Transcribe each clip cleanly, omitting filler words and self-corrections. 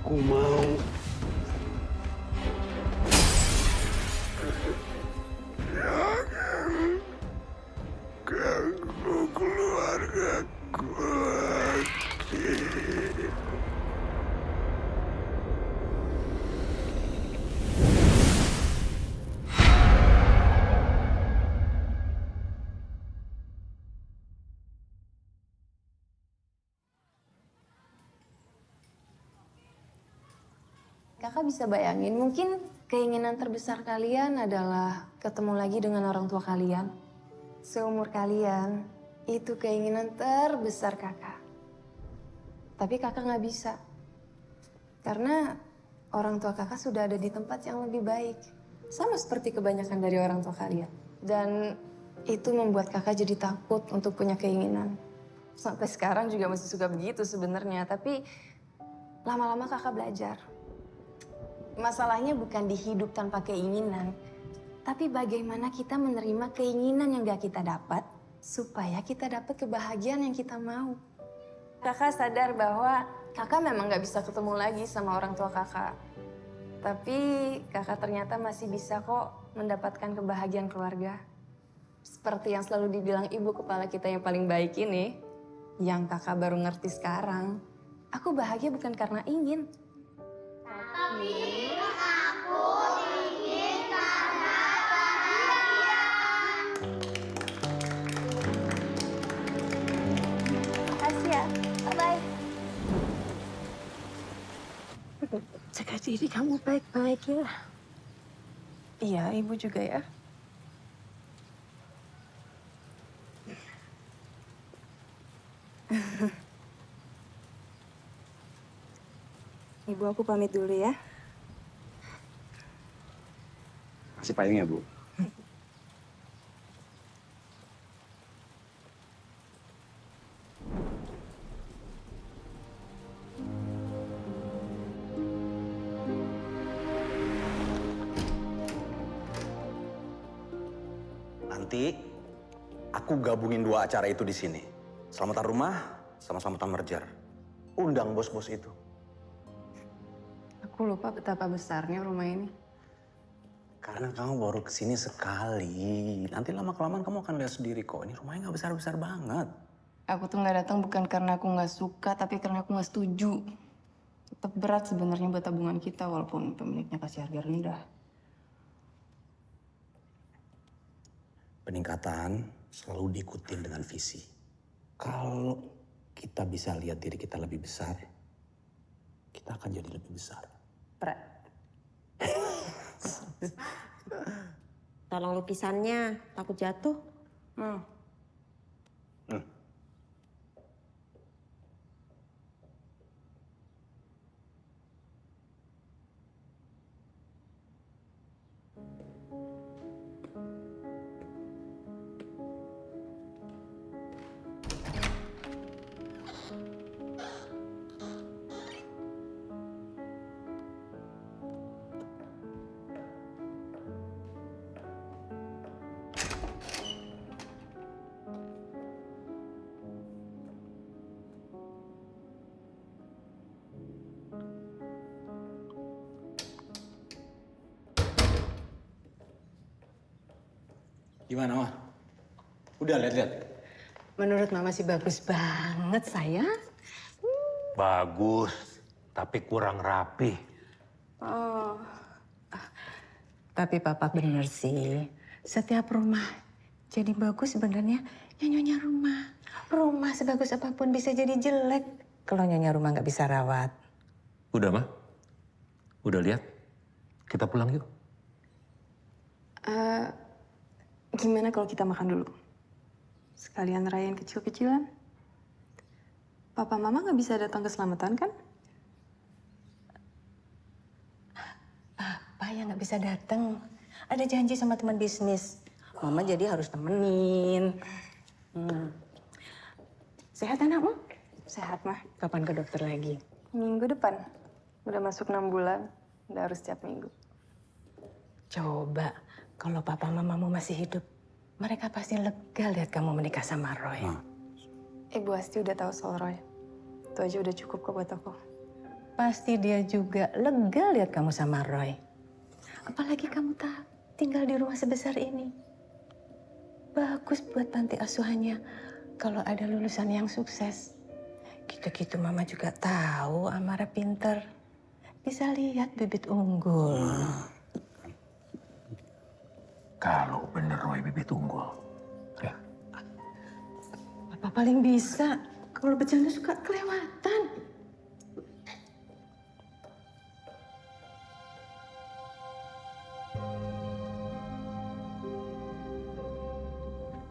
Aku mau ganggu keluargaku lagi. Kakak bisa bayangin, mungkin keinginan terbesar kalian adalah ketemu lagi dengan orang tua kalian. Seumur kalian, itu keinginan terbesar kakak. Tapi kakak nggak bisa. Karena orang tua kakak sudah ada di tempat yang lebih baik. Sama seperti kebanyakan dari orang tua kalian. Dan itu membuat kakak jadi takut untuk punya keinginan. Sampai sekarang juga masih suka begitu sebenarnya, tapi lama-lama kakak belajar. Masalahnya bukan di hidup tanpa keinginan, tapi bagaimana kita menerima keinginan yang gak kita dapat, supaya kita dapat kebahagiaan yang kita mau. Kakak sadar bahwa kakak memang gak bisa ketemu lagi sama orang tua kakak. Tapi kakak ternyata masih bisa kok mendapatkan kebahagiaan keluarga. Seperti yang selalu dibilang ibu kepala kita yang paling baik ini, yang kakak baru ngerti sekarang. Aku bahagia bukan karena ingin. Tapi aku ingin karena bahagia. Makasih ya, bye-bye. Jaga diri kamu baik-baik ya. Iya, ibu juga ya. Ibu, aku pamit dulu ya. Masih payung ya, Bu? Nanti aku gabungin dua acara itu di sini. Selamatan rumah sama selamatan merger. Undang bos-bos itu. Aku lupa betapa besarnya rumah ini. Karena kamu baru kesini sekali. Nanti lama-kelamaan kamu akan lihat sendiri kok. Ini rumahnya nggak besar-besar banget. Aku tuh nggak datang bukan karena aku nggak suka, tapi karena aku nggak setuju. Tetap berat sebenarnya buat tabungan kita, walaupun pemiliknya kasih harga rendah. Peningkatan selalu diikutin dengan visi. Kalau kita bisa lihat diri kita lebih besar, kita akan jadi lebih besar. Tolong lukisannya, takut jatuh. Gimana, Mah? Udah lihat-lihat? Menurut Mama sih bagus banget, sayang. Bagus, tapi kurang rapi. Tapi Papa bener sih. Setiap rumah jadi bagus sebenarnya nyonya rumah. Rumah sebagus apapun bisa jadi jelek kalau nyonya rumah nggak bisa rawat. Udah, Mah? Udah lihat? Kita pulang yuk. Gimana kalau kita makan dulu? Sekalian rayain kecil-kecilan. Papa Mama nggak bisa datang ke selamatan kan? Apa yang nggak bisa datang? Ada janji sama teman bisnis. Mama jadi harus temenin. Sehat anakmu? Sehat, Mah. Kapan ke dokter lagi? Minggu depan. Udah masuk 6 bulan. Udah harus setiap minggu. Coba kalau papa mamamu masih hidup, mereka pasti lega lihat kamu menikah sama Roy. Ibu Asti udah tahu soal Roy. Itu aja udah cukup kok buat aku. pasti dia juga lega lihat kamu sama Roy. Apalagi kamu tak tinggal di rumah sebesar ini. Bagus buat panti asuhannya kalau ada lulusan yang sukses. Gitu-gitu mama juga tahu Amara pinter. Bisa lihat bibit unggul. Kalau bener Roy bibit unggul. Ya. Papa paling bisa. Kalau bercanda suka kelewatan.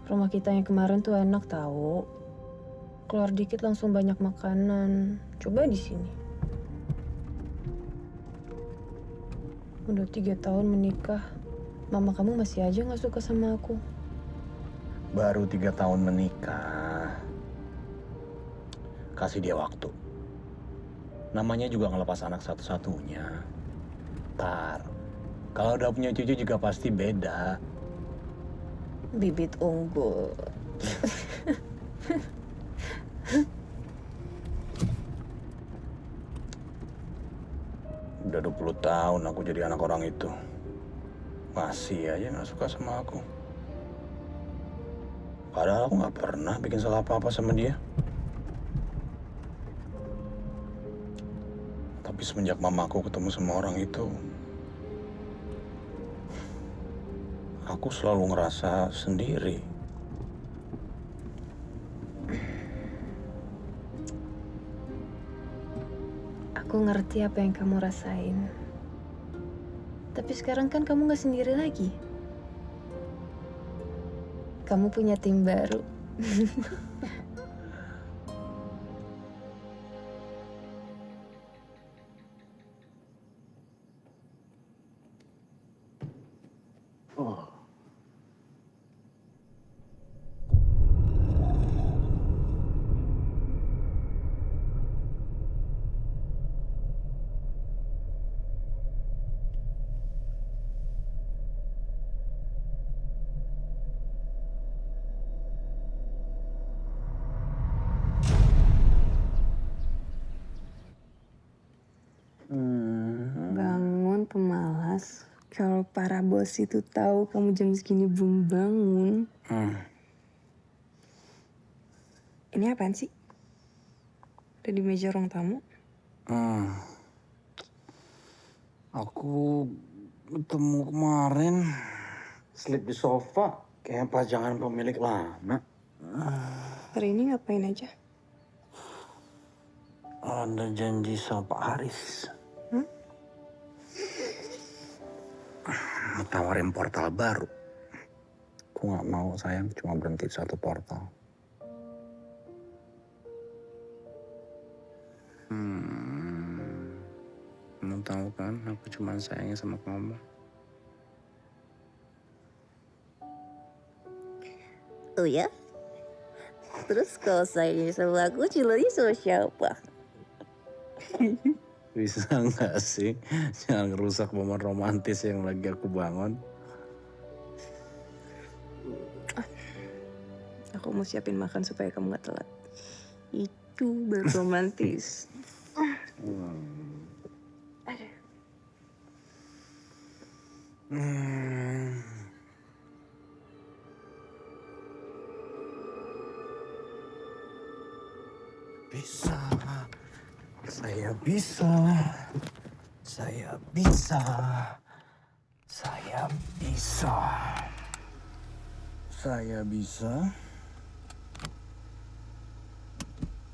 Rumah kita yang kemarin tuh enak tahu. Keluar dikit langsung banyak makanan. Coba di sini. Udah 3 tahun menikah, mama kamu masih aja nggak suka sama aku. Baru 3 tahun menikah. Kasih dia waktu. Namanya juga ngelepas anak satu-satunya. Ntar, kalau udah punya cucu juga pasti beda. Bibit unggul. Udah 20 tahun aku jadi anak orang itu. Masih aja gak suka sama aku. Padahal aku gak pernah bikin salah apa-apa sama dia. Tapi semenjak mamaku ketemu sama orang itu, aku selalu ngerasa sendiri. Aku ngerti apa yang kamu rasain. Tapi sekarang kan kamu gak sendiri lagi. Kamu punya tim baru. Bangun pemalas. Kalau para bos itu tahu kamu jam segini belum bangun. Ini apaan sih? Ada di meja ruang tamu. Aku ketemu kemarin sleep di sofa kayak pajangan pemilik lama. Hari ini ngapain aja? Ada janji sama Pak Haris. Mau tawarin portal baru. Aku nggak mau sayang cuma berhenti di satu portal. Kamu tahu kan aku cuma sayangnya sama kamu. Oh ya? Terus kalau sayangnya sama aku, cilanya sama siapa? Bisa nggak sih? Jangan ngerusak momen romantis yang lagi aku bangun. Aku mau siapin makan supaya kamu gak telat. Itu baru romantis. Aduh. Bisa. Saya bisa. Saya bisa. Saya bisa. Saya bisa.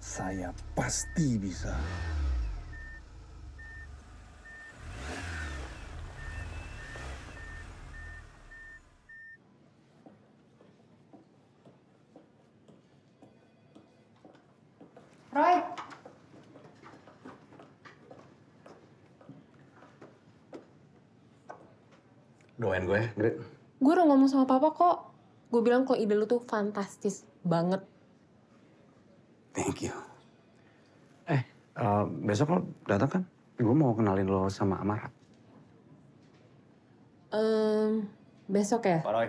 Saya pasti bisa. Roy, Doain gue, Gre. Gue udah ngomong sama papa kok. Gue bilang kalau ide lu tuh fantastis banget. Thank you. Besok lo datang kan? Gue mau kenalin lo sama Amara. Besok ya? Pak Roy.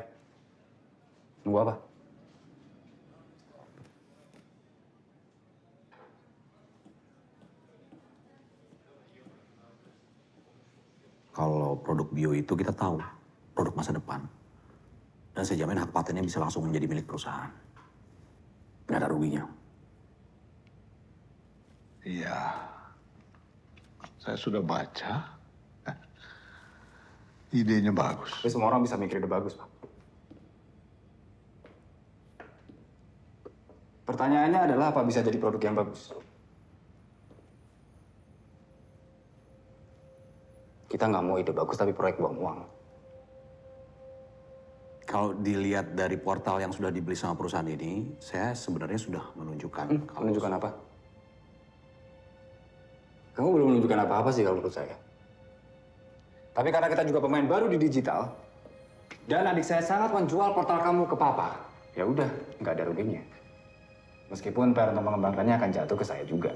Nunggu apa? Kalau produk bio itu kita tahu, produk masa depan. Dan saya jamin hak patennya bisa langsung menjadi milik perusahaan. Nggak ada ruginya. Iya, saya sudah baca. Idenya bagus. Tapi semua orang bisa mikir ide bagus, Pak. Pertanyaannya adalah apa bisa jadi produk yang bagus? Kita nggak mau ide bagus tapi proyek buang uang. Kalau dilihat dari portal yang sudah dibeli sama perusahaan ini, saya sebenarnya sudah menunjukkan. Menunjukkan apa? Kamu belum menunjukkan apa-apa sih kalau menurut saya. Tapi karena kita juga pemain baru di digital, dan adik saya sangat menjual portal kamu ke papa, ya udah, nggak ada ruginya. Meskipun PR untuk mengembangkannya akan jatuh ke saya juga.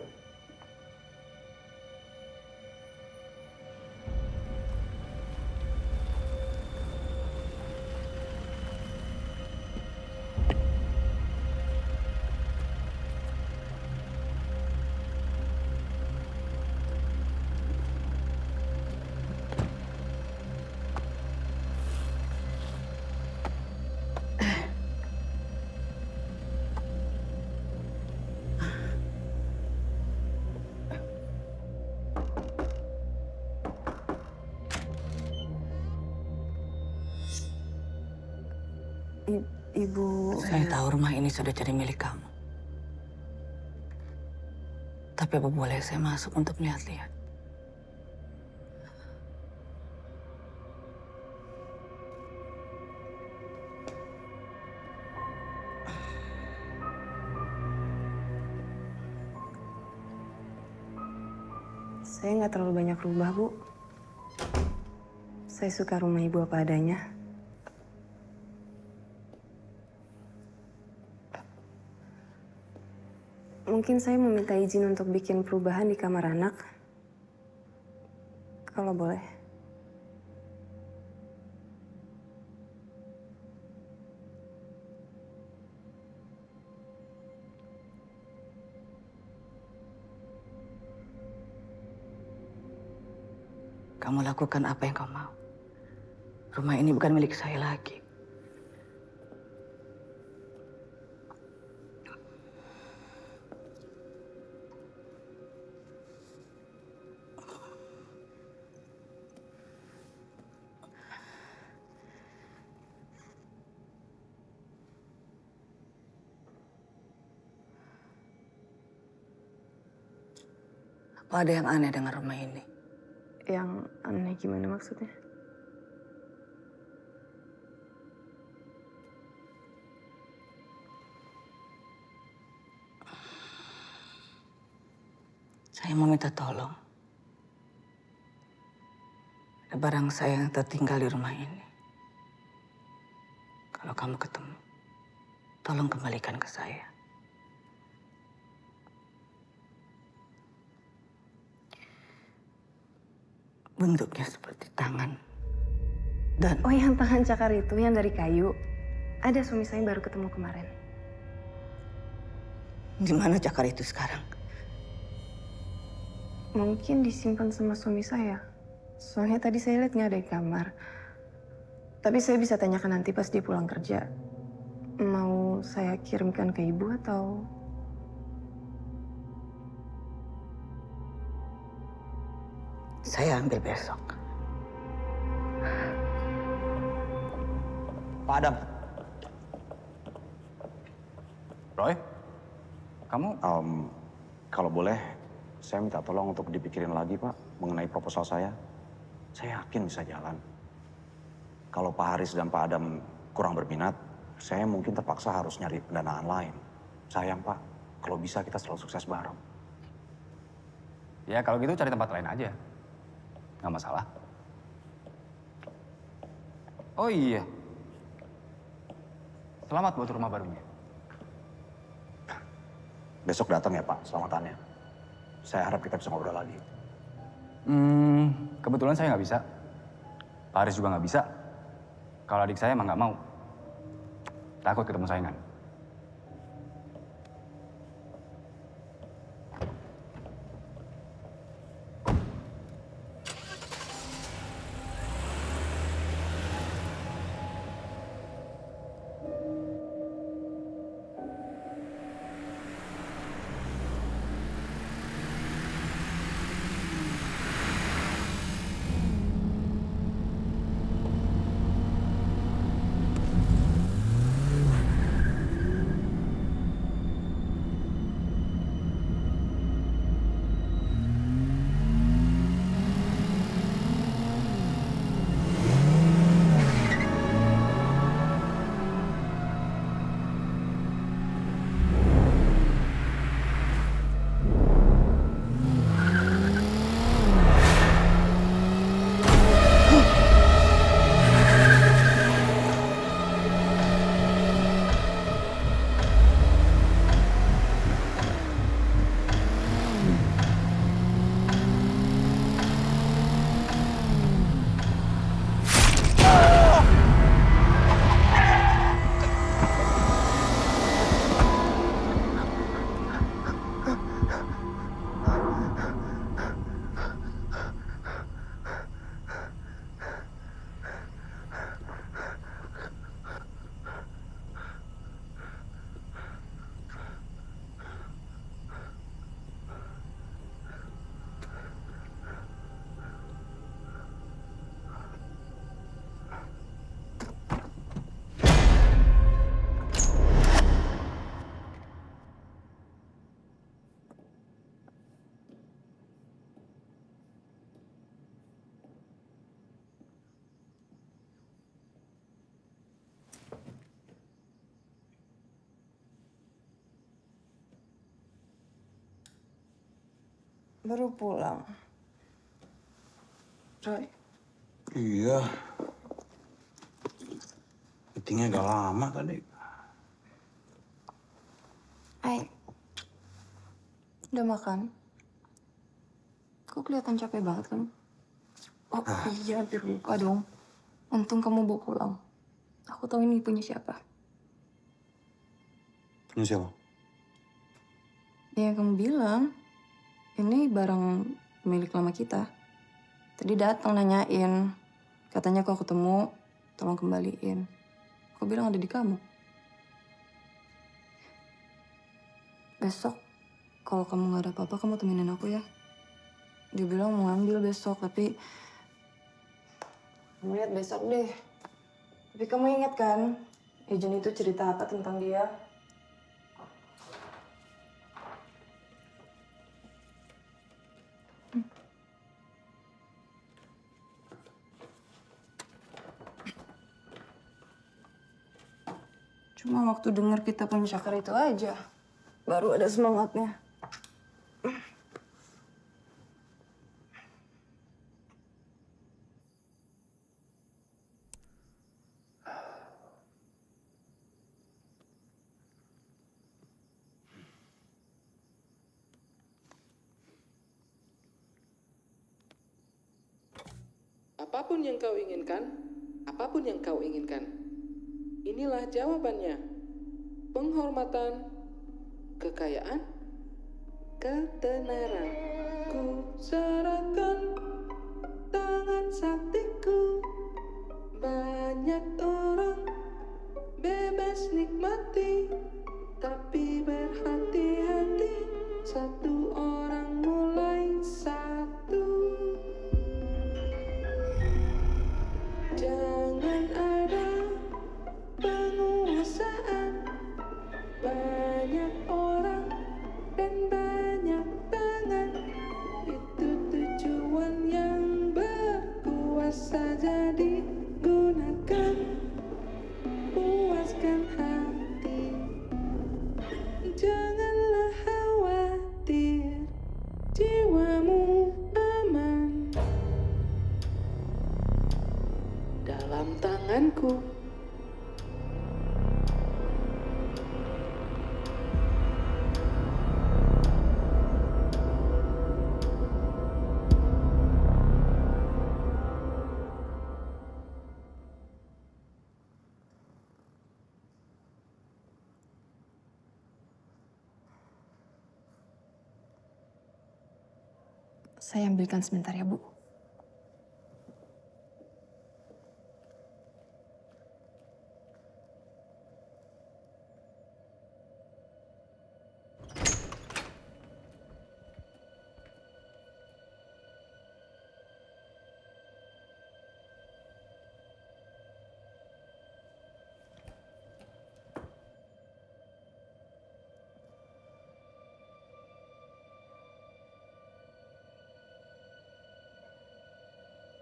Ibu... Saya tahu rumah ini sudah jadi milik kamu. Tapi apa boleh saya masuk untuk lihat-lihat? Saya nggak terlalu banyak rubah, Bu. Saya suka rumah ibu apa adanya. Mungkin saya meminta izin untuk bikin perubahan di kamar anak. Kalau boleh. Kamu lakukan apa yang kau mau. Rumah ini bukan milik saya lagi. Apa ada yang aneh dengan rumah ini? Yang aneh gimana maksudnya? Saya mau minta tolong. Ada barang saya yang tertinggal di rumah ini. Kalau kamu ketemu, tolong kembalikan ke saya. Bentuknya seperti tangan. Dan Oh, yang tangan cakar itu, yang dari kayu. Ada suami saya baru ketemu kemarin. di mana cakar itu sekarang? Mungkin disimpan sama suami saya. Soalnya tadi saya lihat nggak ada di kamar. Tapi saya bisa tanyakan nanti pas dia pulang kerja. Mau saya kirimkan ke ibu atau... Saya ambil besok. Pak Adam. Roy, kamu? Kalau boleh, saya minta tolong untuk dipikirin lagi, Pak, mengenai proposal saya. Saya yakin bisa jalan. Kalau Pak Haris dan Pak Adam kurang berminat, saya mungkin terpaksa harus nyari pendanaan lain. Sayang, Pak, kalau bisa kita selalu sukses bareng. Ya kalau gitu cari tempat lain aja. Nggak masalah. Oh iya. Selamat buat rumah barunya. Besok datang ya, Pak, selamatannya. Saya harap kita bisa ngobrol lagi. Kebetulan saya nggak bisa. Pak Haris juga nggak bisa. Kalau adik saya emang nggak mau. Takut ketemu saingan. Baru pulang. Roy, Iya. Meetingnya agak lama tadi. Hai. Udah makan? Kok kelihatan capek banget kamu? Oh iya, hampir lupa dong. Untung kamu bawa pulang. Aku tahu ini punya siapa. Ini siapa? Ya, yang kamu bilang, ini barang milik lama kita. Tadi datang nanyain, katanya kalau ketemu, tolong kembaliin. Aku bilang ada di kamu. Besok, kalau kamu nggak ada apa-apa, kamu temenin aku ya. Dia bilang mau ngambil besok, tapi kamu lihat besok deh. Tapi kamu ingat kan, Ejen itu cerita apa tentang dia? Cuma waktu dengar kita punya Syakar itu aja, baru ada semangatnya. Apapun yang kau inginkan, apapun yang kau inginkan, inilah jawabannya. Penghormatan, kekayaan, ketenaran. Ku serahkan tangan saktiku. Banyak orang bebas nikmati, tapi berhati-hati. Satu orang mulai satu. Jangan ada penguasaan, banyak orang dan banyak tangan. Itu tujuan yang berkuasa, jadi gunakan, puaskan hati. Janganlah khawatir, jiwamu aman dalam tanganku. Saya ambilkan sebentar ya, Bu.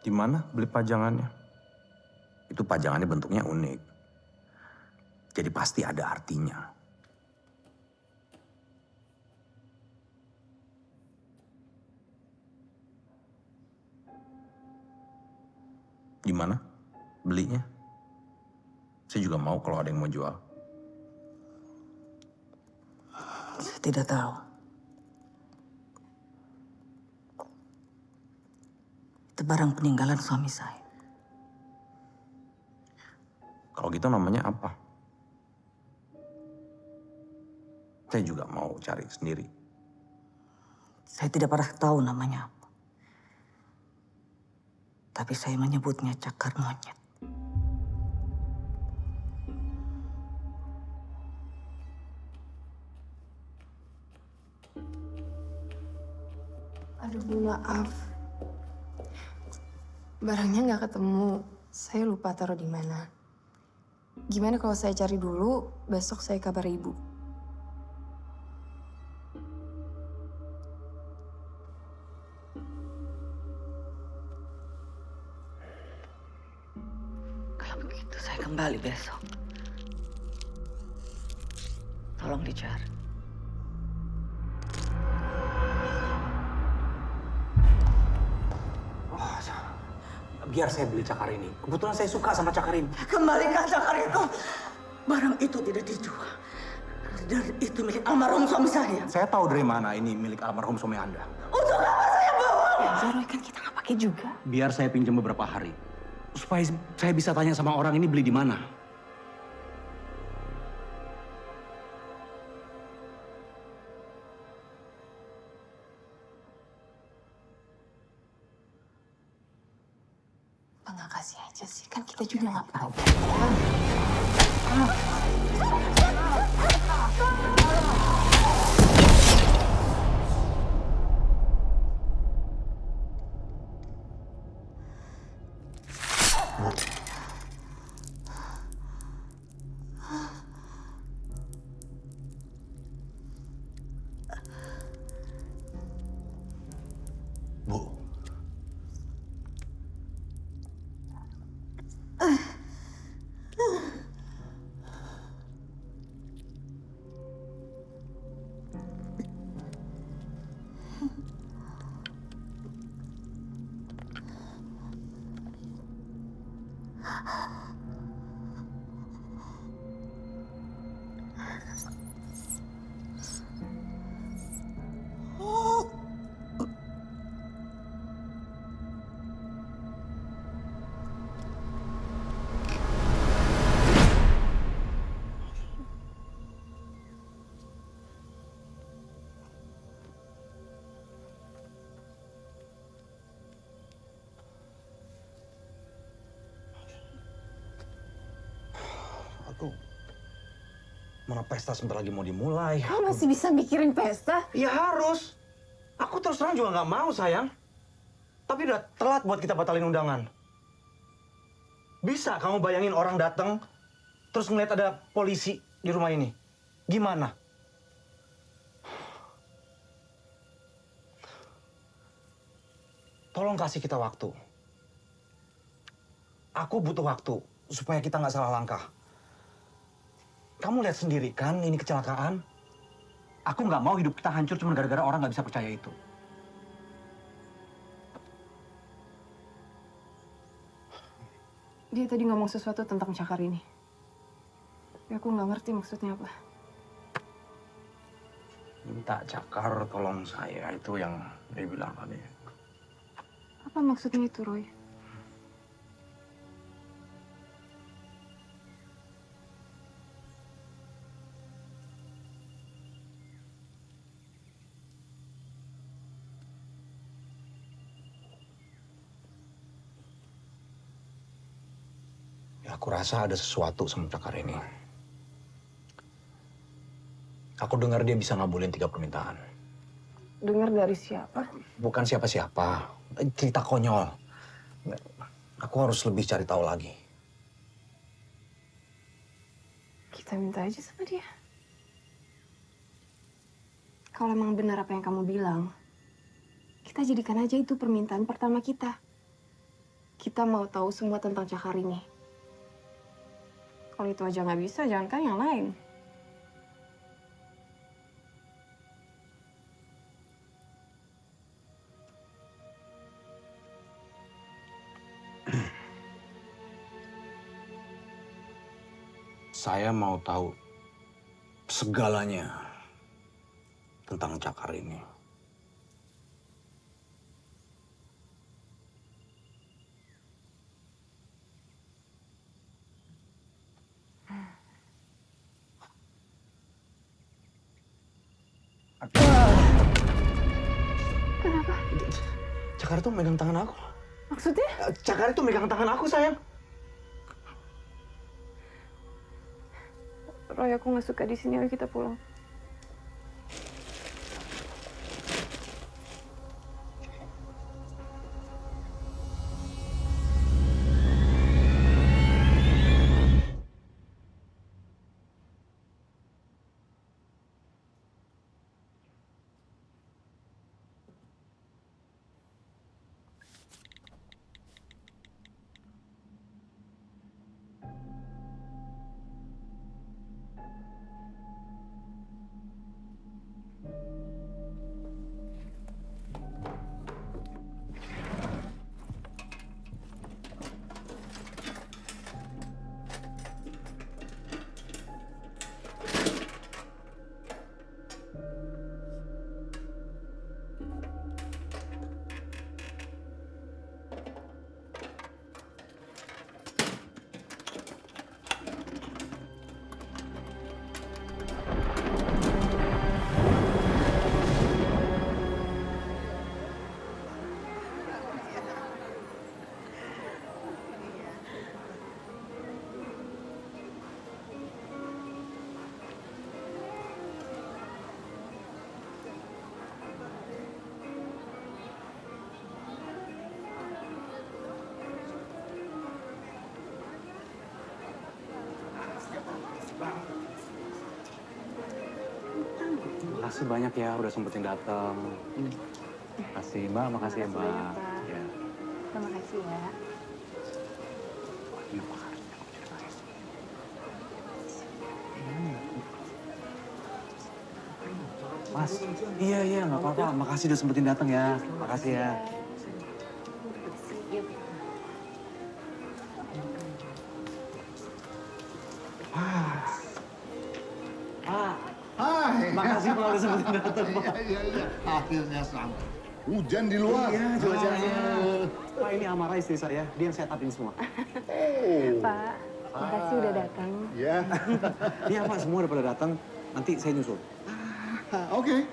Di mana beli pajangannya? Itu pajangannya bentuknya unik. Jadi pasti ada artinya. Di mana belinya? Saya juga mau kalau ada yang mau jual. Saya tidak tahu. Itu barang peninggalan suami saya. Kalau gitu namanya apa? Saya juga mau cari sendiri. Saya tidak pernah tahu namanya apa. Tapi saya menyebutnya cakar monyet. Aduh, Bu, maaf. Barangnya nggak ketemu. Saya lupa taruh di mana. Gimana kalau saya cari dulu, besok saya kabar Ibu. Kalau begitu saya kembali besok. Tolong dicari. biar saya beli cakar ini. Kebetulan saya suka sama cakar ini. Kembalikan cakar itu. Barang itu tidak dijual. Dan itu milik almarhum suami saya. Saya tahu dari mana ini milik almarhum suami Anda. Untuk apa saya bawa? Roy, kan kita nggak pakai juga. Biar saya pinjam beberapa hari. Supaya saya bisa tanya sama orang ini beli di mana. Nggak kasih aja sih, kan kita juga nggak tahu. Bu. Aku mana pesta sebentar lagi mau dimulai. Kau masih bisa mikirin pesta? Ya harus. Aku terus terang juga nggak mau sayang. Tapi udah telat buat kita batalin undangan. Bisa kamu bayangin orang datang terus ngeliat ada polisi di rumah ini? Gimana? Tolong kasih kita waktu. Aku butuh waktu supaya kita nggak salah langkah. Kamu lihat sendiri kan ini kecelakaan. Aku nggak mau hidup kita hancur cuma gara-gara orang nggak bisa percaya itu. Dia tadi ngomong sesuatu tentang cakar ini. Tapi aku nggak ngerti maksudnya apa. Minta cakar tolong saya, itu yang dia bilang tadi. Apa maksudnya itu, Roy? Ya, aku rasa ada sesuatu sama cakar ini. Aku dengar dia bisa ngabulin 3 permintaan. Dengar dari siapa? Bukan siapa-siapa, cerita konyol. Aku harus lebih cari tahu lagi. Kita minta aja sama dia. Kalau emang benar apa yang kamu bilang, kita jadikan aja itu permintaan pertama kita. Kita mau tahu semua tentang cakar ini. Kalau itu aja nggak bisa, jangankan yang lain. Saya mau tahu segalanya tentang cakar ini. Kenapa? Cakar itu megang tangan aku. Maksudnya? Cakar itu megang tangan aku, sayang. Roy, aku nggak suka di sini. Ayo kita pulang. makasih banyak ya udah sempetin datang. Makasih Mbak, makasih ya Mbak. Ya. Terima kasih ya. Ini apa harusnya aku ceritain? Mas, iya nggak apa-apa. Makasih udah sempetin datang ya. Makasih ya. Hai. Makasih Pak udah sempetin datang Pak. Iya. Akhirnya sampai. Hujan di luar. Iya, cuacanya. Pak, ini Amara istri saya. Dia yang set upin semua. Pak, makasih udah datang. Ya. Iya Pak, semua udah pada datang. Nanti saya nyusul. Oke.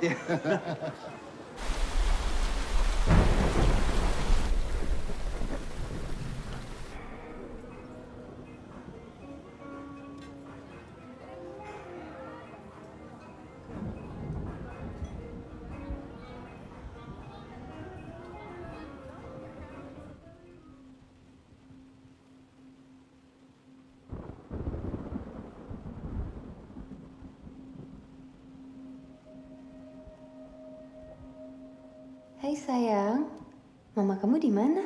Hai sayang, mama kamu di mana?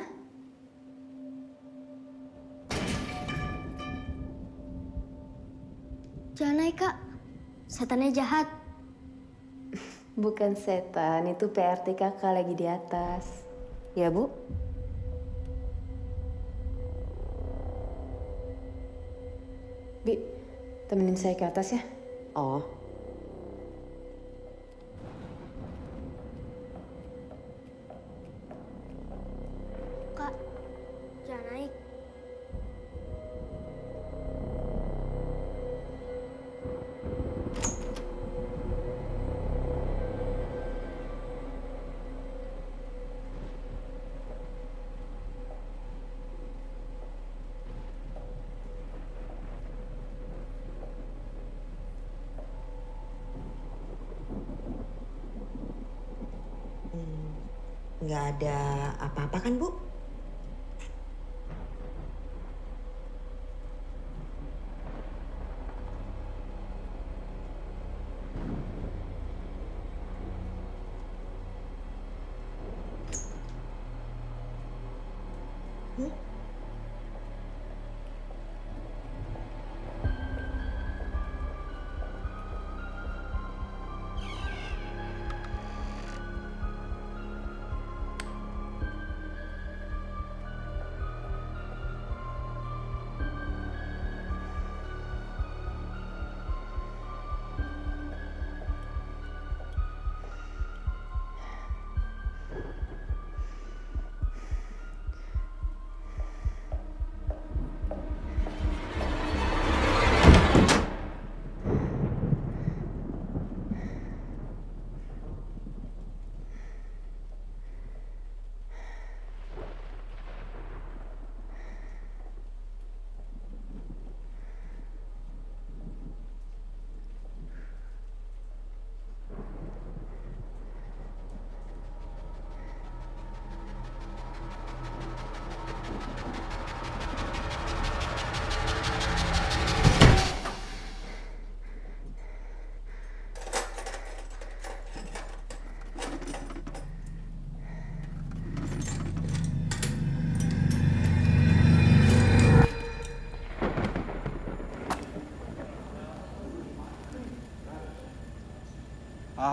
Jangan naik, Kak. Setannya jahat. Bukan setan, itu PRT kakak lagi di atas. Ya bu? Bi, temenin saya ke atas ya. Oh, Kak, jangan naik. Nggak ada apa-apa kan, Bu?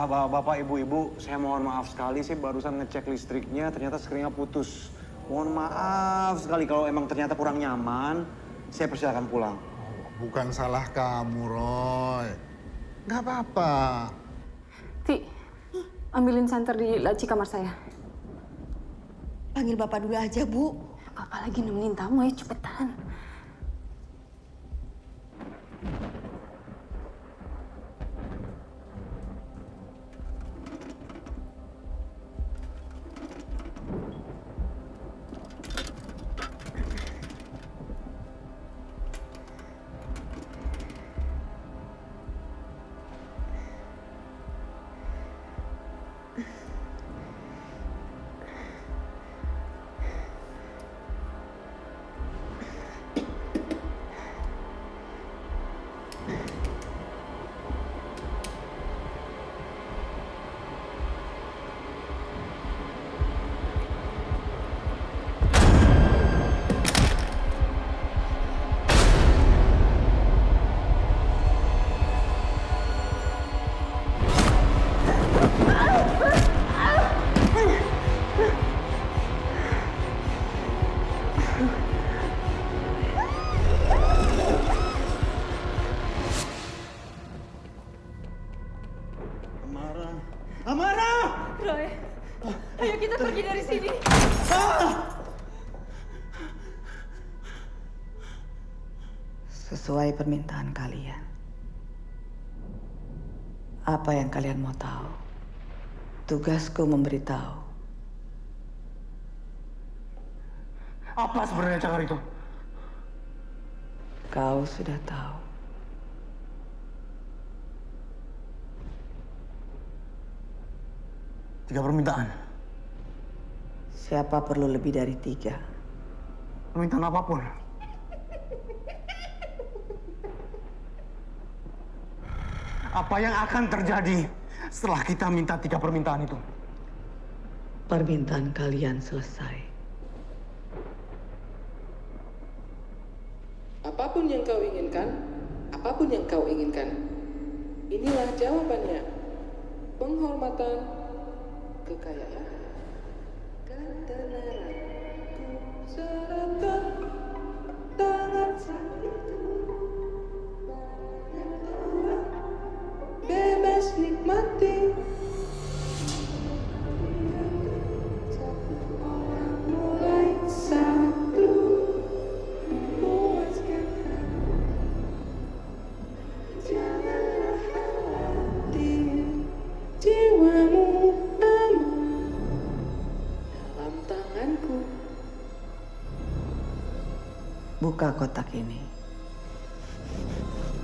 Bapak, ibu-ibu, saya mohon maaf sekali. Saya barusan ngecek listriknya, ternyata skringnya putus. Mohon maaf sekali kalau emang ternyata kurang nyaman. Saya persilakan pulang. Bukan salah kamu, Roy. Nggak apa-apa. Ti, ambilin santer di laci kamar saya. Panggil Bapak dulu aja, Bu. Bapak lagi nemenin tamu, ayo cepetan. Ayo kita pergi dari sini. Sesuai permintaan kalian. Apa yang kalian mau tahu? Tugasku memberitahu. Apa sebenarnya cakar itu? Kau sudah tahu. Tiga permintaan. Siapa perlu lebih dari 3? Permintaan apapun. Apa yang akan terjadi setelah kita minta 3 permintaan itu? Permintaan kalian selesai. Apapun yang kau inginkan, apapun yang kau inginkan, inilah jawabannya. Penghormatan, kekayaan, ketenaran, ku serahkan tangan saat itu. Banyak orang bebas nikmati. Satu orang mulai satu. Puaskan hati. Janganlah khawatir, jiwamu aman dalam tanganku. Buka kotak ini.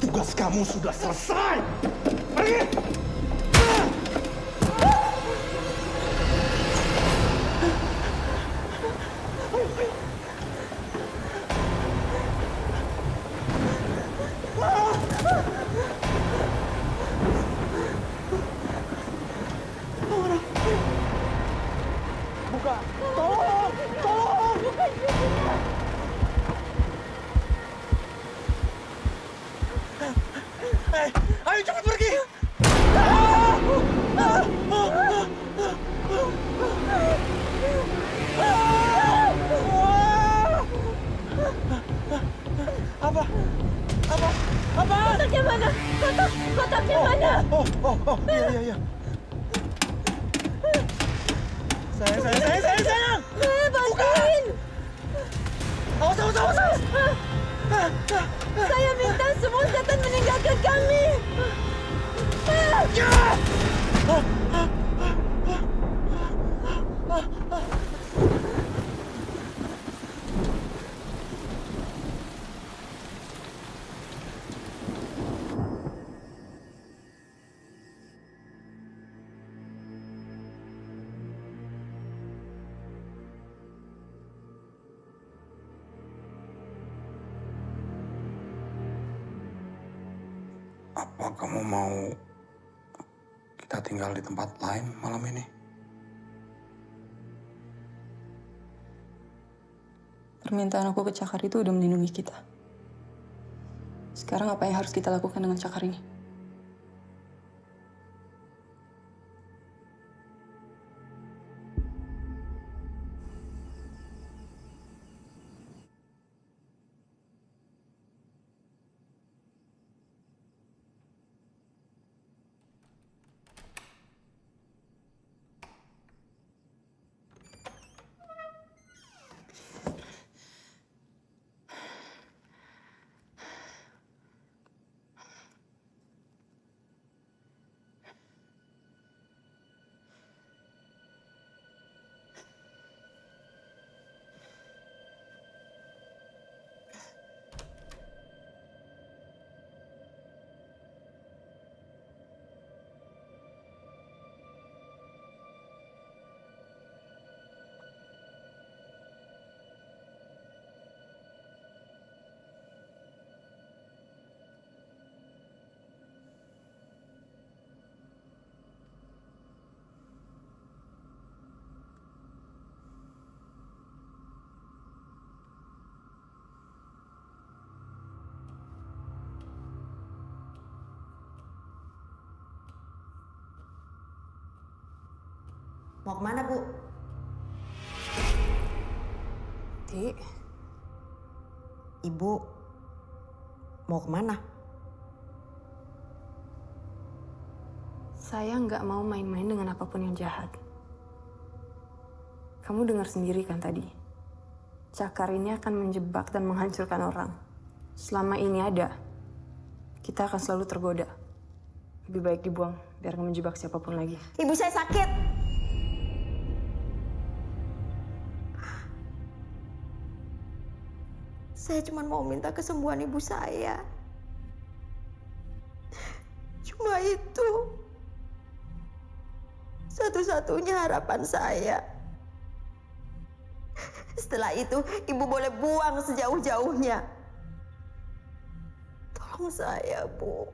Tugas kamu sudah selesai. Pergi! Buka! Tolong! Tolong! Buka pintunya! Ayo cepat pergi! Apa? Apa? Apa? Kotaknya mana? Kotaknya mana? Iya. Sayang! Bantuin! Awas! Saya minta semua setan meninggalkan kami. Apa kamu mau kita tinggal di tempat lain malam ini? Permintaan aku ke Cakar itu udah melindungi kita. Sekarang apa yang harus kita lakukan dengan Cakar ini? Mau kemana, Bu? Ti, Ibu mau kemana? Saya nggak mau main-main dengan apapun yang jahat. Kamu dengar sendiri kan tadi? Cakar ini akan menjebak dan menghancurkan orang. Selama ini ada, kita akan selalu tergoda. Lebih baik dibuang, biar nggak menjebak siapapun lagi. Ibu saya sakit. Saya cuma mau minta kesembuhan ibu saya. Cuma itu satu-satunya harapan saya. Setelah itu, ibu boleh buang sejauh-jauhnya. Tolong saya, Bu.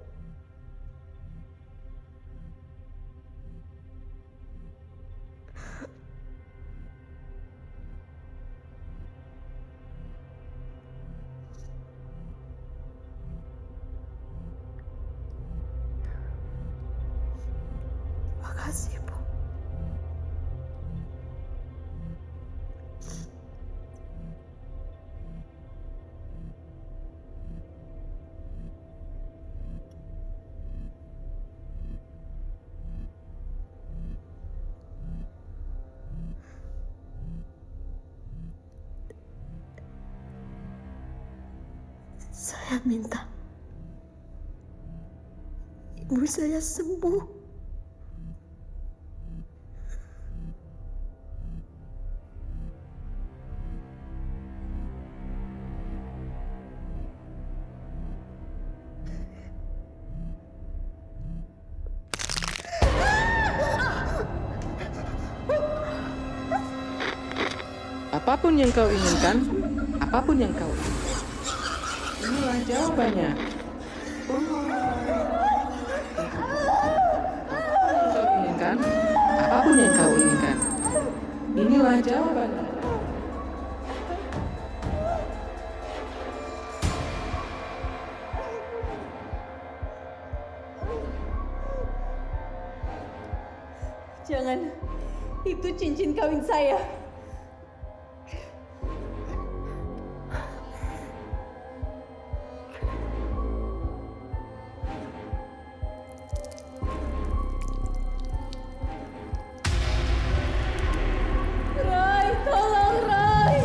Terima kasih, Bu. Saya minta ibu saya sembuh. Apapun yang kau inginkan, apapun yang kau inginkan. Inilah jawabannya. Apapun yang kau inginkan, inilah jawabannya. Jangan, itu cincin kawin saya. Rai, tolong Rai.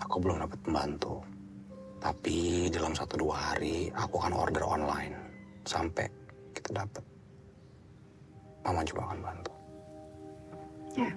Aku belum dapat pembantu. Tapi dalam 1-2 hari aku akan order online. Sampai kita dapat. Mama juga akan bantu. Ya.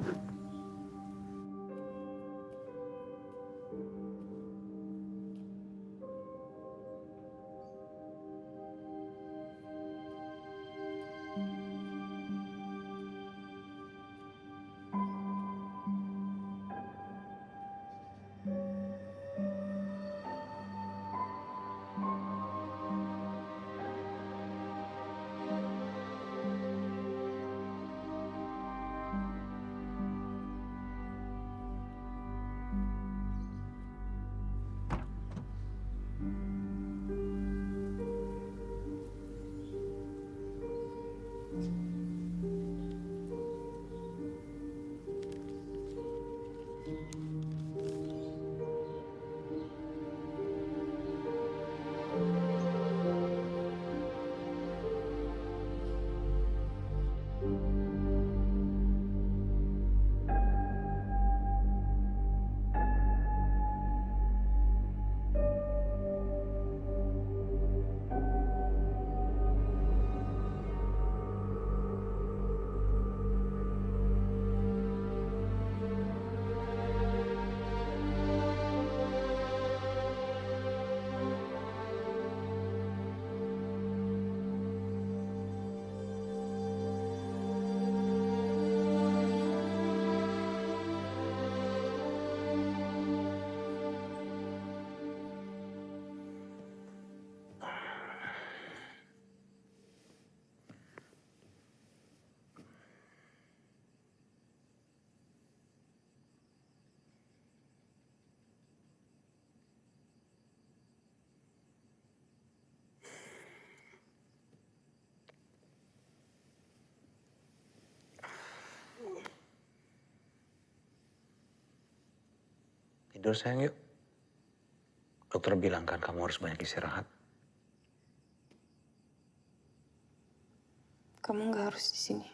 Tidur sayang yuk. Dokter bilang kan kamu harus banyak istirahat. Kamu nggak harus di sini.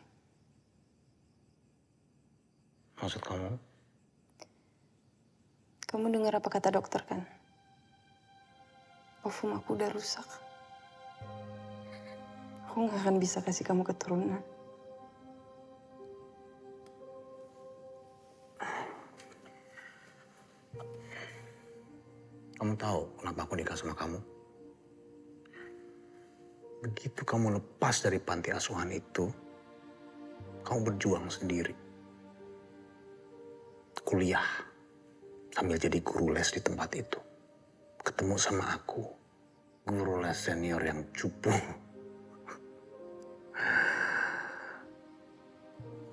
Maksud kamu? Kamu dengar apa kata dokter kan? Ovum aku udah rusak. Aku nggak akan bisa kasih kamu keturunan. Kamu tahu kenapa aku nikah sama kamu? Begitu kamu lepas dari panti asuhan itu, kamu berjuang sendiri. Kuliah, sambil jadi guru les di tempat itu. Ketemu sama aku, guru les senior yang cupu.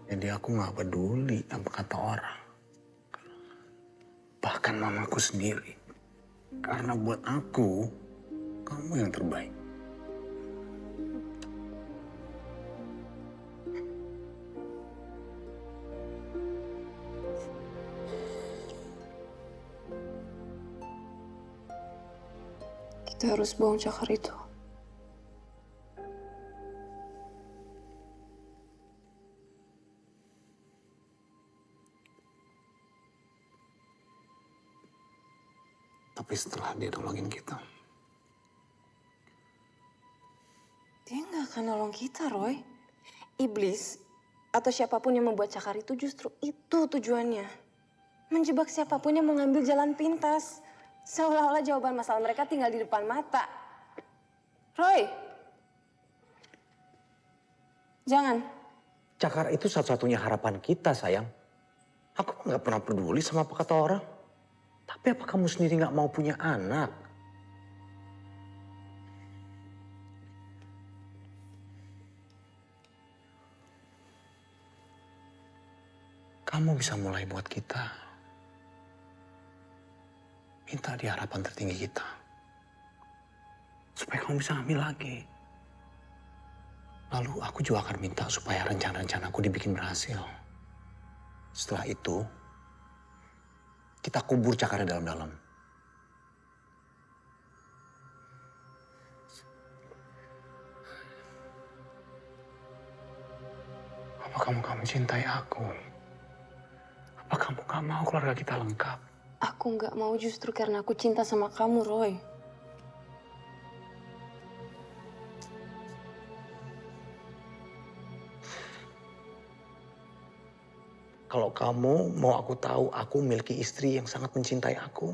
Jadi aku gak peduli apa kata orang. Bahkan mamaku sendiri. Karena buat aku, kamu yang terbaik. Kita harus buang cakar itu. Tapi setelah dia nolongin kita, Dia nggak akan nolong kita, Roy. Iblis atau siapapun yang membuat cakar itu justru itu tujuannya. Menjebak siapapun yang mengambil jalan pintas. Seolah-olah jawaban masalah mereka tinggal di depan mata. Roy! Jangan. cakar itu satu-satunya harapan kita, sayang. Aku nggak pernah peduli sama apa kata orang. Tapi apa kamu sendiri nggak mau punya anak? Kamu bisa mulai buat kita. Minta di harapan tertinggi kita. Supaya kamu bisa hamil lagi. Lalu aku juga akan minta supaya rencana-rencanaku dibikin berhasil. Setelah itu, kita kubur cakarnya dalam-dalam. Apa kamu gak mencintai aku? Apa kamu gak mau keluarga kita lengkap? Aku nggak mau justru karena aku cinta sama kamu, Roy. Kalau kamu mau aku tahu aku memiliki istri yang sangat mencintai aku.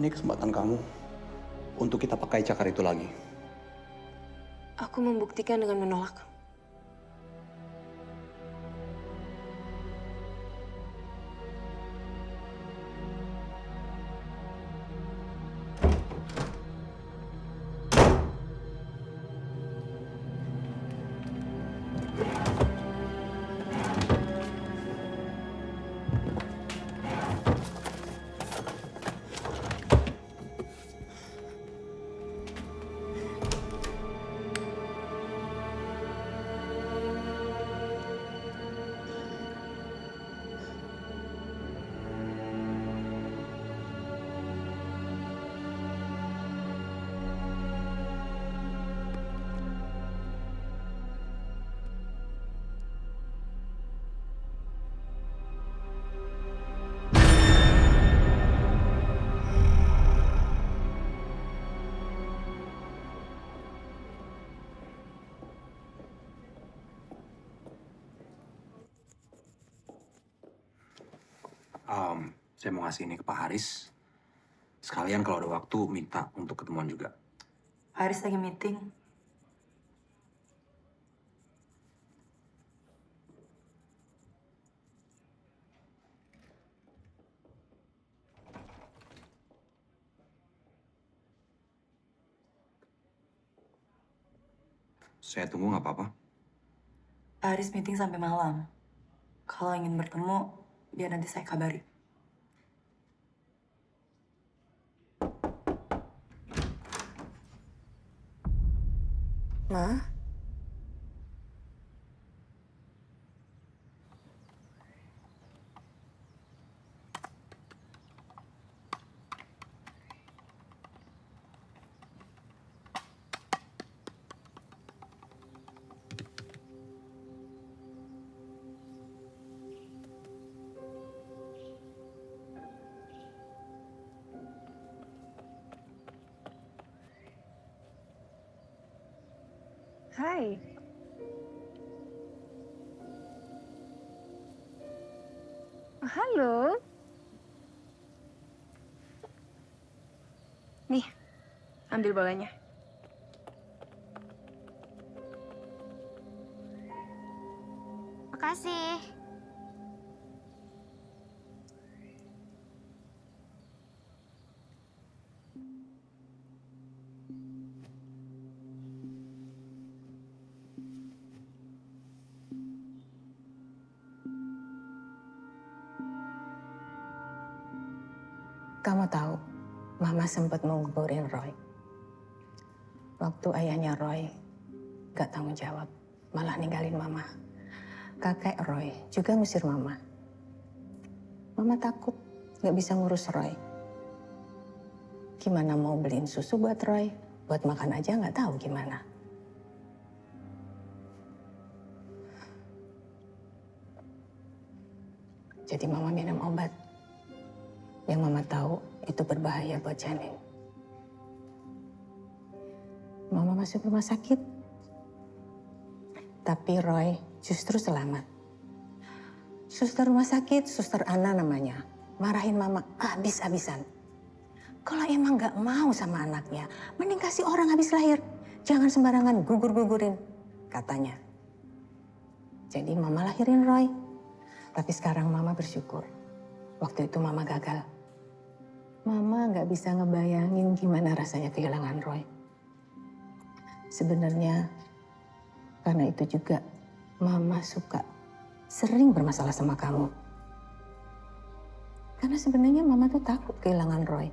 Ini kesempatan kamu untuk kita pakai cakar itu lagi. Aku membuktikan dengan menolak. Saya mau ngasih ini ke Pak Haris. Sekalian kalau ada waktu minta untuk ketemuan juga. Haris lagi meeting. Saya tunggu nggak apa-apa. Haris meeting sampai malam. Kalau ingin bertemu, biar nanti saya kabari. Ma? Hai. Halo. Nih, ambil bolanya. Makasih. Kamu tahu, Mama sempat mau nguburin Roy. Waktu ayahnya Roy gak tanggung jawab, malah ninggalin Mama. Kakek Roy juga ngusir Mama. Mama takut gak bisa ngurus Roy. Gimana mau beliin susu buat Roy? Buat makan aja gak tahu gimana. Jadi Mama minum obat. Yang Mama tahu itu berbahaya buat janin. Mama masuk rumah sakit. Tapi Roy justru selamat. Suster rumah sakit, Suster Ana namanya, marahin Mama habis-habisan. Kalau emang gak mau sama anaknya, mending kasih orang habis lahir. Jangan sembarangan gugur-gugurin, katanya. Jadi Mama lahirin Roy. Tapi sekarang Mama bersyukur. Waktu itu Mama gagal. Mama gak bisa ngebayangin gimana rasanya kehilangan Roy. Sebenarnya karena itu juga Mama suka sering bermasalah sama kamu. Karena sebenarnya Mama tuh takut kehilangan Roy.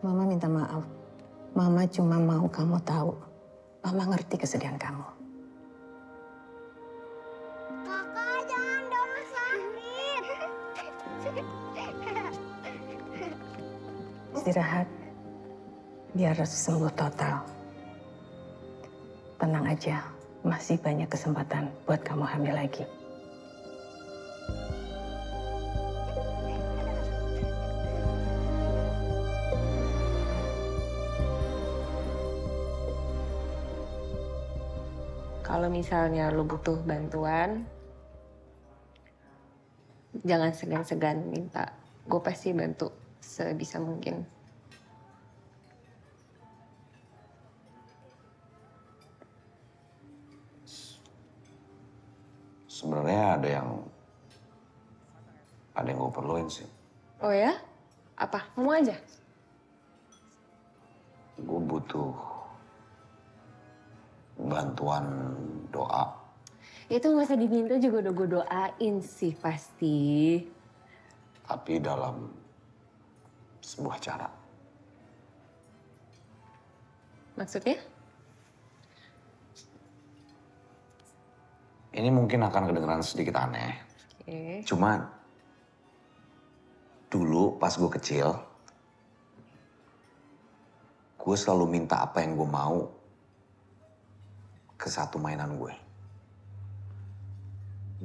Mama minta maaf. Mama cuma mau kamu tahu. Mama ngerti kesedihan kamu. Kakak, jangan dong sakit. Istirahat. Biar sembuh total. Tenang aja. Masih banyak kesempatan buat kamu hamil lagi. Kalau misalnya lo butuh bantuan, jangan segan-segan minta. Gue pasti bantu sebisa mungkin. Sebenarnya ada yang gue perluin sih. Oh ya? Apa? Ngomong aja. Gue butuh bantuan doa. Itu nggak usah diminta juga udah gue doain sih pasti. Tapi dalam sebuah cara. Maksudnya? Ini mungkin akan kedengeran sedikit aneh. Oke. Cuman dulu pas gue kecil, gue selalu minta apa yang gue mau ke satu mainan gue.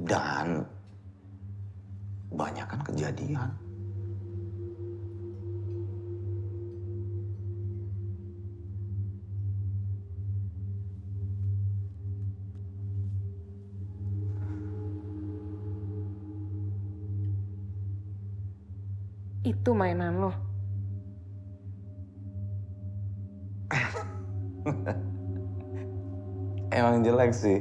Dan banyak kan kejadian. Itu mainan lo. Emang jelek sih.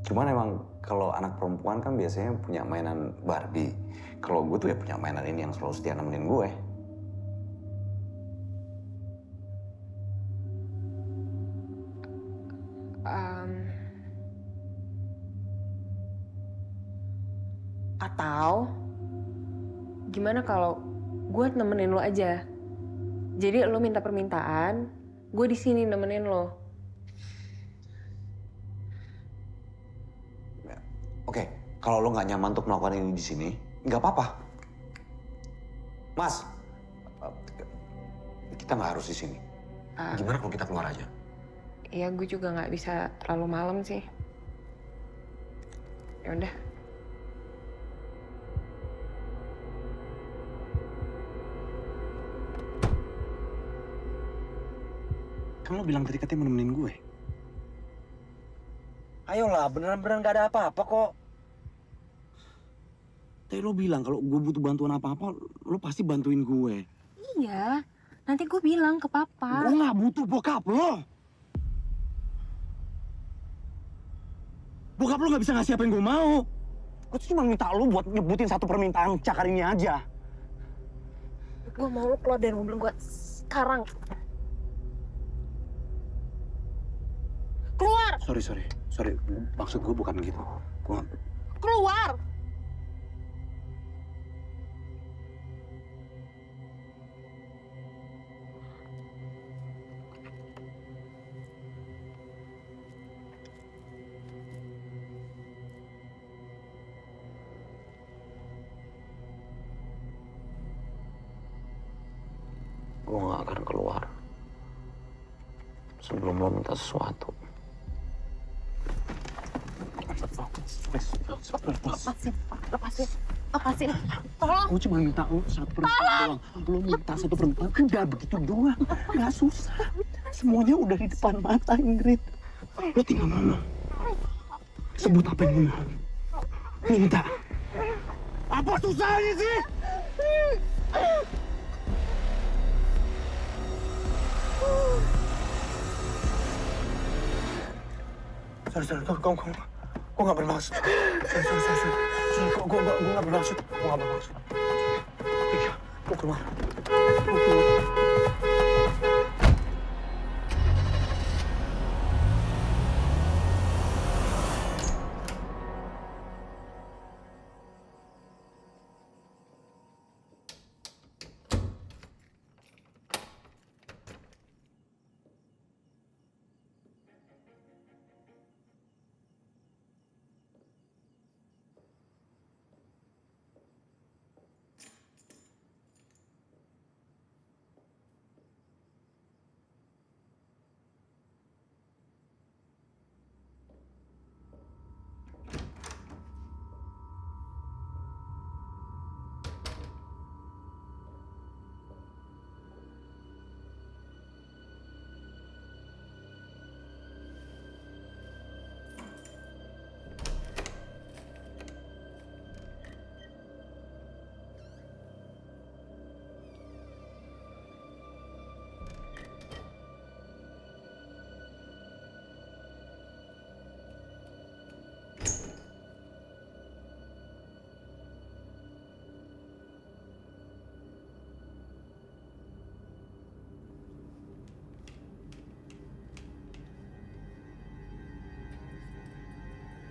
Cuman emang kalau anak perempuan kan biasanya punya mainan Barbie. Kalau gue tuh ya punya mainan ini yang selalu setia nemenin gue. Atau gimana kalau gue nemenin lo aja. Jadi lo minta permintaan, gue di sini nemenin lo. Oke, kalau lo nggak nyaman untuk melakukan ini di sini, nggak apa-apa. Mas, kita kita nggak harus di sini. Gimana kalau kita keluar aja? Iya, gue juga nggak bisa terlalu malam sih. Ya udah. Kan lo bilang tadi katanya mau nemenin gue. Ayolah, beneran gak ada apa-apa kok. Tadi lo bilang kalau gue butuh bantuan apa-apa, lo pasti bantuin gue. Iya, nanti gue bilang ke papa. Gue gak butuh bokap lo. Bokap lo gak bisa ngasih apa yang gue mau. Gue tuh cuma minta lo buat nyebutin satu permintaan Cakar ini aja. Gue mau lo keluar dari mobil gue sekarang. Keluar! Sorry. Maksud gue bukan gitu. Gue Keluar! Gue gak akan keluar sebelum lo minta sesuatu. Lepasin. Tolong. Gue cuma minta lo satu permintaan doang. Lo minta satu permintaan, udah begitu doang. Gak susah. Semuanya udah di depan mata, Ingrid. Lo tinggal ngomong. Sebut apa yang lo mau. Minta. Apa susahnya sih? Sorry, gue gak bermaksud. Sorry, gue gak bermaksud. Gue keluar.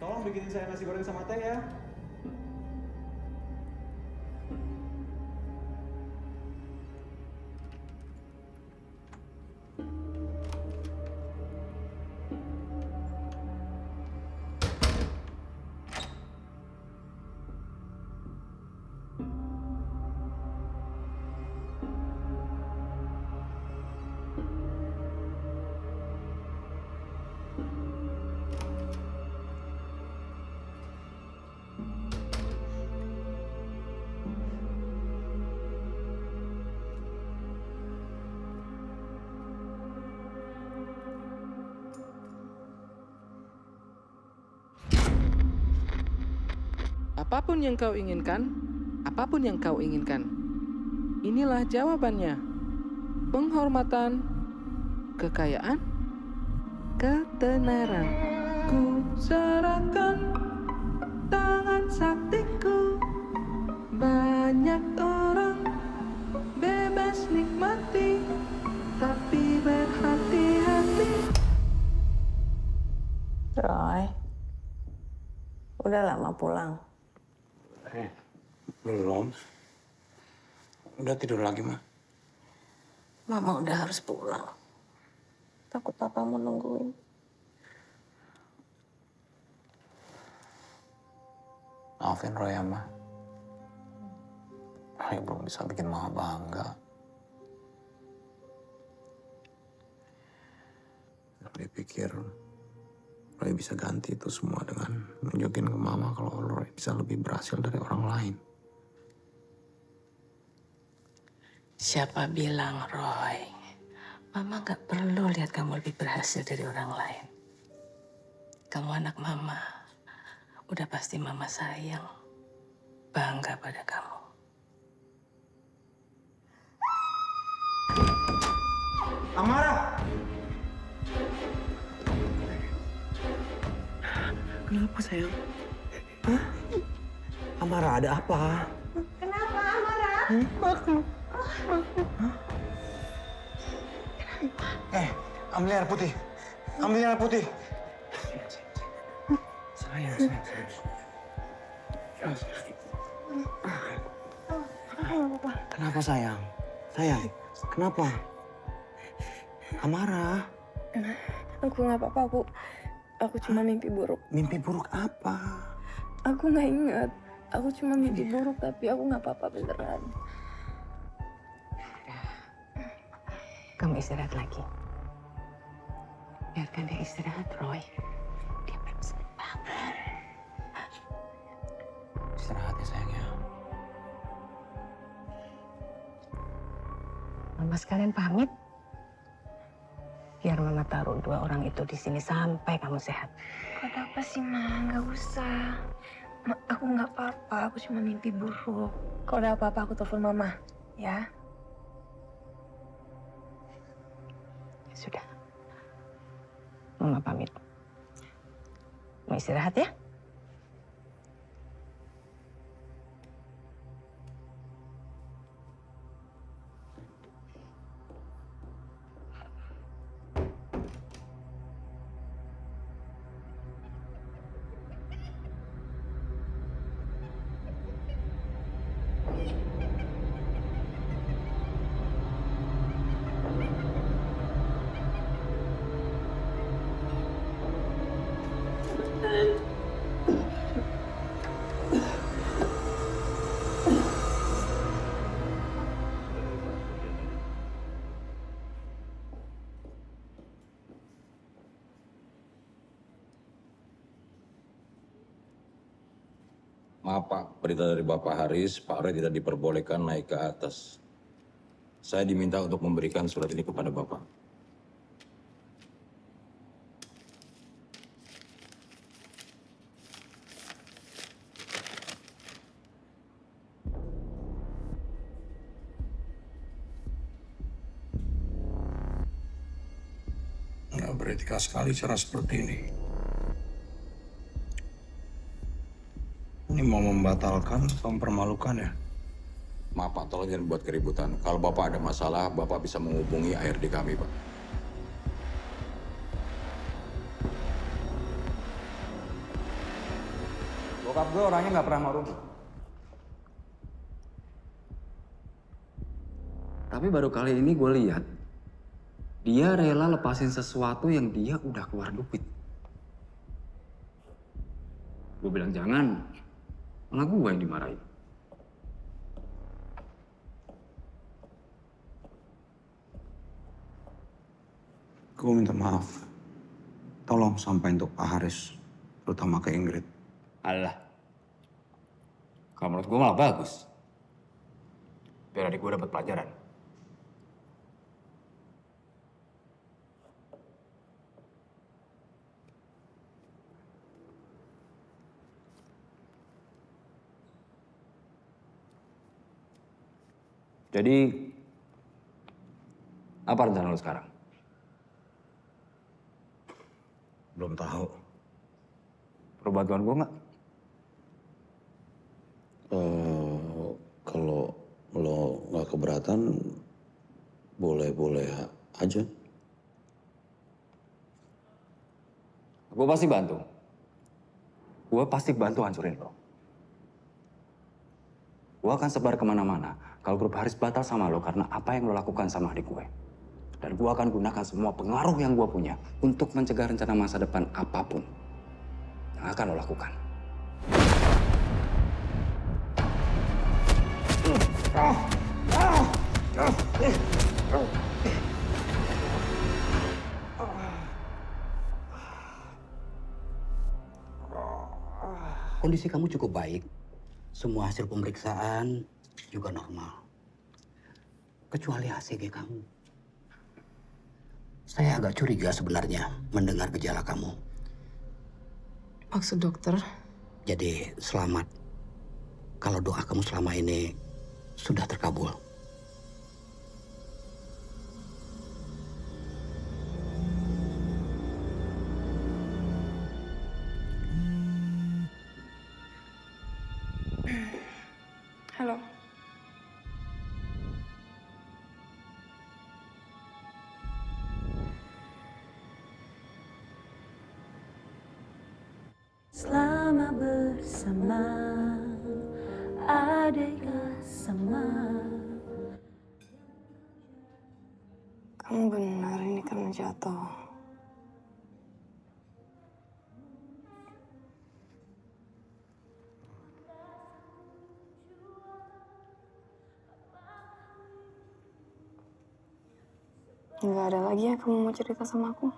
Tolong bikinin saya nasi goreng sama teh ya. Apapun yang kau inginkan, inilah jawabannya. Penghormatan, kekayaan, ketenaran. Ku serahkan tangan saktiku. Banyak orang bebas nikmati, tapi berhati-hati. Roy, udah lama pulang. Belum. Udah tidur lagi, Ma. Mama udah harus pulang. Takut papa mau nungguin. Maafin Roy ya, Ma. Roy belum bisa bikin Mama bangga. Roy pikir Roy bisa ganti itu semua dengan nunjukin ke mama kalau Roy bisa lebih berhasil dari orang lain. Siapa bilang, Roy? Mama gak perlu lihat kamu lebih berhasil dari orang lain. Kamu anak mama. Udah pasti mama sayang. Bangga pada kamu. Amara! Kenapa sayang? Hah? Amara, ada apa? Kenapa Amara? Makhluk. Ambil air putih. Ambil air putih. Sayang. Kenapa sayang? Sayang, kenapa? Amara. Aku nggak apa-apa, aku cuma mimpi buruk. Mimpi buruk apa? Aku nggak ingat. Aku cuma mimpi buruk, tapi aku nggak apa-apa beneran. Kamu istirahat lagi. Biarkan dia istirahat, Roy. Dia belum sempat banget. Istirahat ya sayangnya. Mama sekalian pamit. Biar Mama taruh 2 orang itu di sini sampai kamu sehat. Kata apa sih, Ma? Nggak usah. Aku nggak apa-apa, aku cuma mimpi buruk. Kalau ada apa-apa, aku telepon Mama, ya? Ya sudah. Mama pamit. Mau istirahat ya? Maaf Pak, berita dari Bapak Haris, Pak Roy tidak diperbolehkan naik ke atas. Saya diminta untuk memberikan surat ini kepada Bapak. Nggak beretika sekali cara seperti ini. Ini mau membatalkan, mempermalukan ya? Maaf Pak, tolong jangan buat keributan. Kalau Bapak ada masalah, Bapak bisa menghubungi ARD kami Pak. Bokap gue orangnya nggak pernah mau rugi. Tapi baru kali ini gue lihat, dia rela lepasin sesuatu yang dia udah keluar duit. Gue bilang jangan, malah gue yang dimarahin. Gue minta maaf. Tolong sampaikan untuk Pak Haris, terutama ke Ingrid. Alah, kalau menurut gue malah bagus. Biar adik gue dapat pelajaran. Jadi, apa rencana lo sekarang? Belum tahu. Perlu bantuan gue nggak? Kalau lo nggak keberatan, boleh-boleh aja. Gue pasti bantu. Gue pasti bantu hancurin lo. Gue akan sebar kemana-mana kalau grup Haris batal sama lo karena apa yang lo lakukan sama adik gue. Dan gue akan gunakan semua pengaruh yang gue punya untuk mencegah rencana masa depan apapun yang akan lo lakukan. Kondisi kamu cukup baik. Semua hasil pemeriksaan juga normal. Kecuali HCG kamu. Saya agak curiga sebenarnya mendengar gejala kamu. Maksud dokter? Jadi selamat kalau doa kamu selama ini sudah terkabul. Halo. Selama bersama adik sama. Kamu benar ini karena jatuh. Nggak ada lagi yang kamu mau cerita sama aku?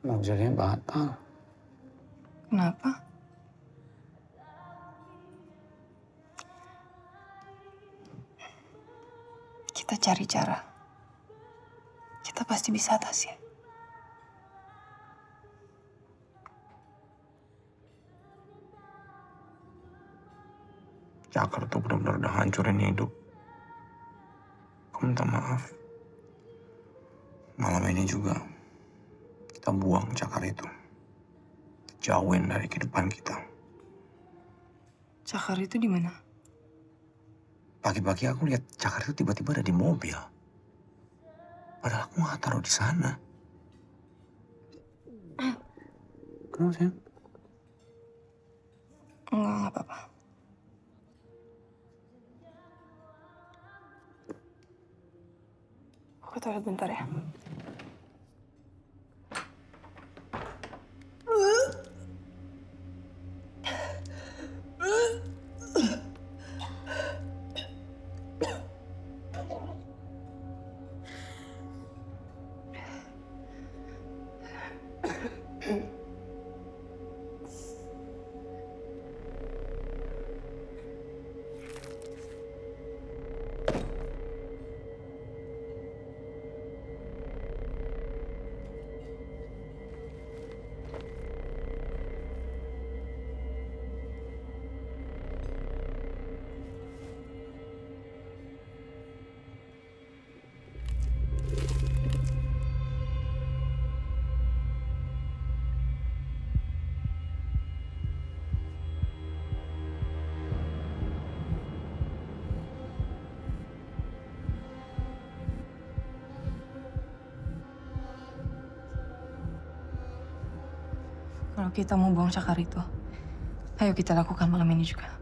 Maksudnya batal. Kenapa? Kita cari cara. Kita pasti bisa atasi. Cakar tuh benar-benar udah hancurin hidup. Aku minta maaf. Malam ini juga kita buang Cakar itu. Jauhin dari kehidupan kita. Cakar itu di mana? Pagi-pagi aku lihat Cakar itu tiba-tiba ada di mobil. Padahal aku nggak taruh di sana. Kenapa sih? Enggak apa-apa. Aku toilet bentar ya. Kalau kita mau buang Cakar itu, ayo kita lakukan malam ini juga.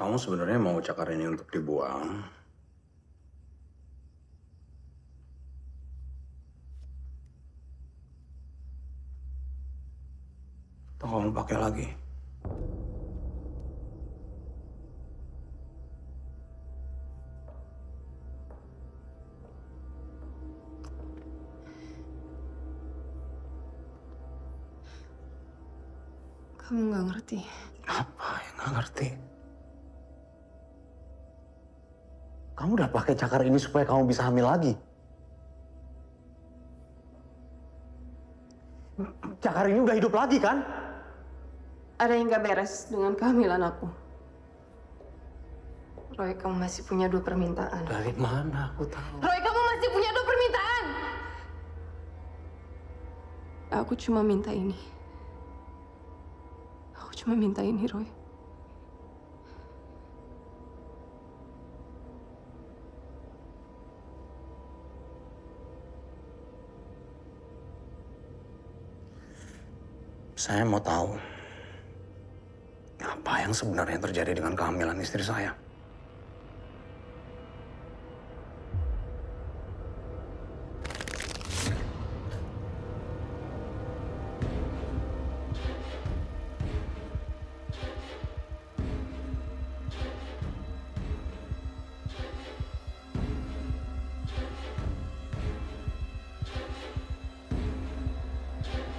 Kamu sebenarnya mau Cakar ini untuk dibuang? kamu pakai lagi. Kamu nggak ngerti. Apa yang nggak ngerti? Kamu udah pakai cakar ini supaya kamu bisa hamil lagi. Cakar ini udah hidup lagi kan? Ada yang nggak beres dengan kehamilan aku. Roy, kamu masih punya 2 permintaan. Dari mana aku tahu? Roy, kamu masih punya 2 permintaan. Aku cuma minta ini. Aku cuma minta ini, Roy. Saya mau tahu apa yang sebenarnya terjadi dengan kehamilan istri saya.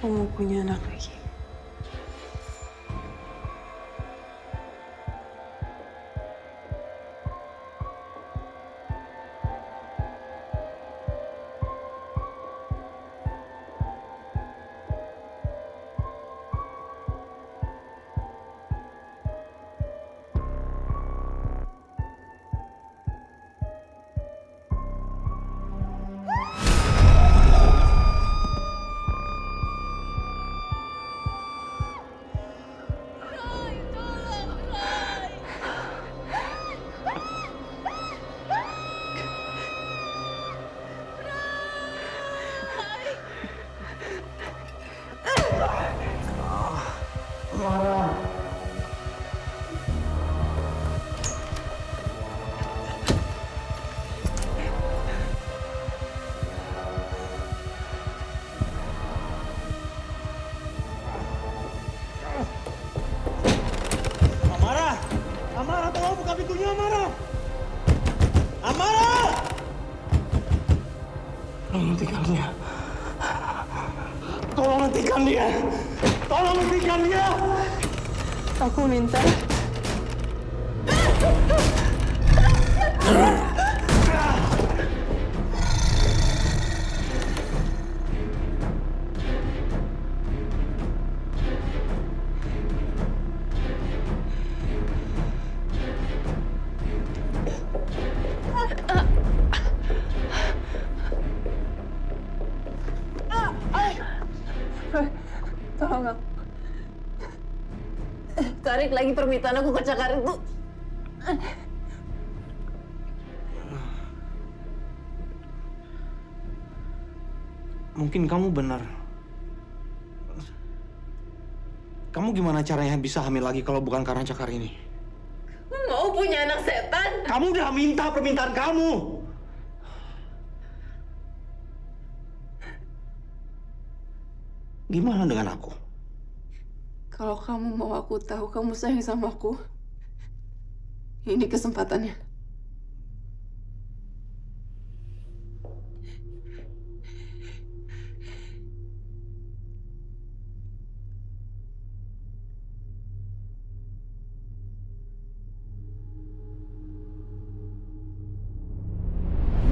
Kamu punya anak lagi. Amara, tolong buka pintunya, Amara! Amara! Tolong hentikan dia. Tolong hentikan dia. Tolong hentikan dia. Aku minta. Tolong aku. Tarik lagi permintaan aku ke cakar itu. Mungkin kamu benar. Kamu gimana caranya bisa hamil lagi kalau bukan karena cakar ini? Mau punya anak setan? Kamu udah minta permintaan kamu. Gimana dengan aku? Kalau kamu mau aku tahu kamu sayang sama aku, ini kesempatannya.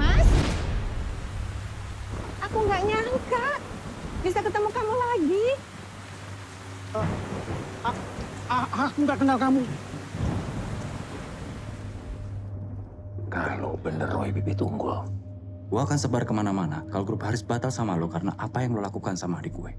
Mas, aku nggak nyangka bisa ketemu kamu lagi. Aku nggak kenal kamu. Kalau bener Roy Bibi Tunggul, gue akan sebar kemana-mana kalau grup Haris batal sama lo karena apa yang lo lakukan sama adik gue.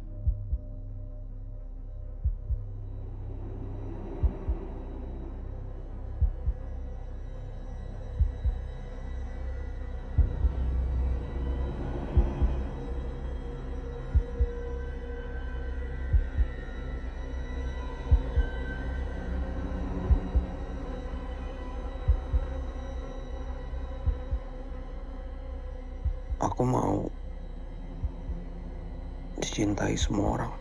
Aku mau dicintai semua orang.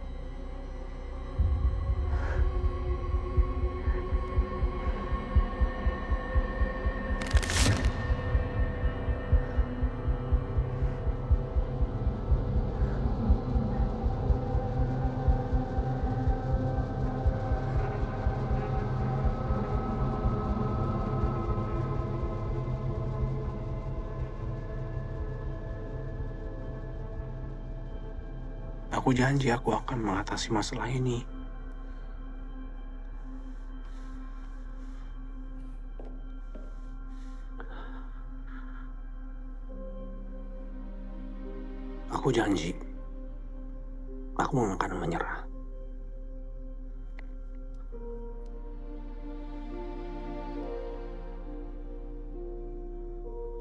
Aku janji aku akan mengatasi masalah ini. Aku janji, aku nggak akan menyerah.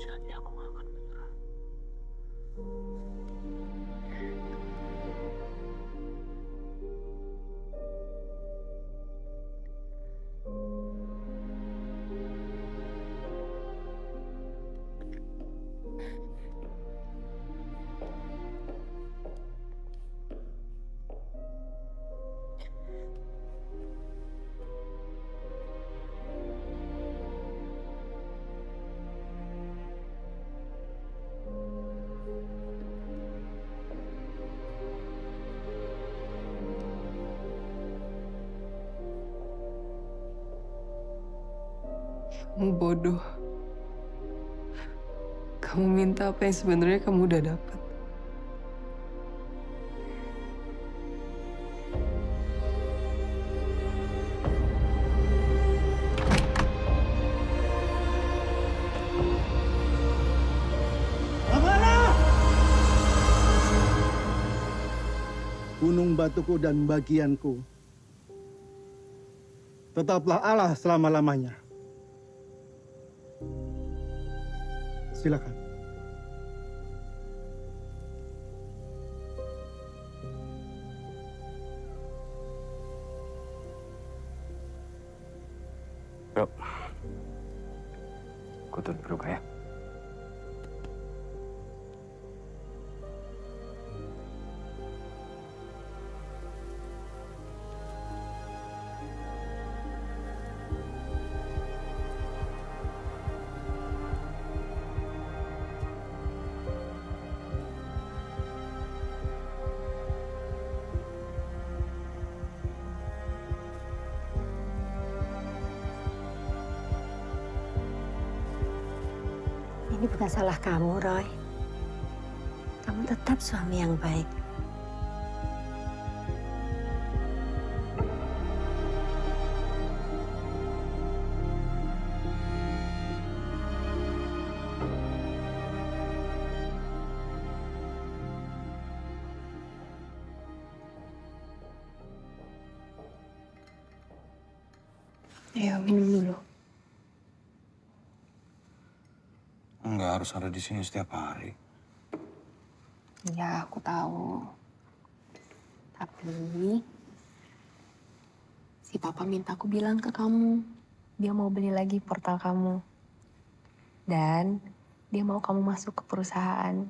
Janji aku nggak akan menyerah. Kamu bodoh. Kamu minta apa yang sebenarnya kamu udah dapat. Gunung batuku dan bagianku, tetaplah Allah selama-lamanya. Silakan. Bro, gue turun dulu ya. Ini bukan salah kamu, Roy. Kamu tetap suami yang baik. Ayo, minum dulu. Nggak harus ada di sini setiap hari. Ya, aku tahu. Tapi si papa minta aku bilang ke kamu. Dia mau beli lagi portal kamu. Dan dia mau kamu masuk ke perusahaan.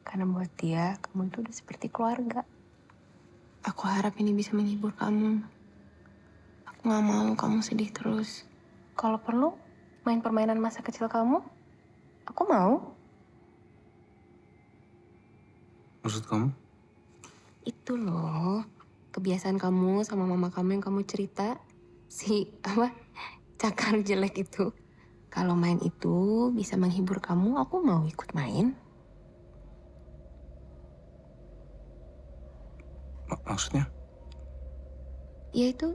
Karena buat dia, kamu itu udah seperti keluarga. Aku harap ini bisa menghibur kamu. Aku gak mau kamu sedih terus. Kalau perlu, main permainan masa kecil kamu. Aku mau. Maksud kamu? Itu loh, kebiasaan kamu sama mama kamu yang kamu cerita. Si, cakar jelek itu. Kalau main itu bisa menghibur kamu, aku mau ikut main. Maksudnya? Ya itu,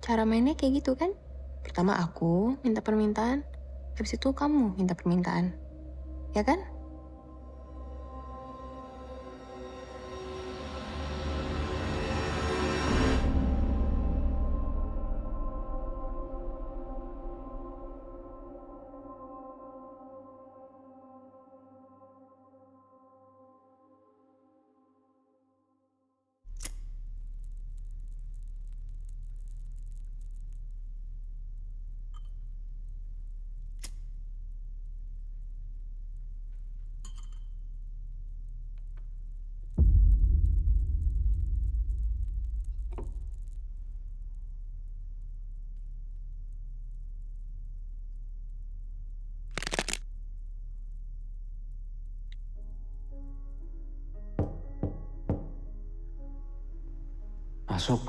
cara mainnya kayak gitu kan. Pertama aku minta permintaan, habis itu kamu minta permintaan. Ya kan? Masuk.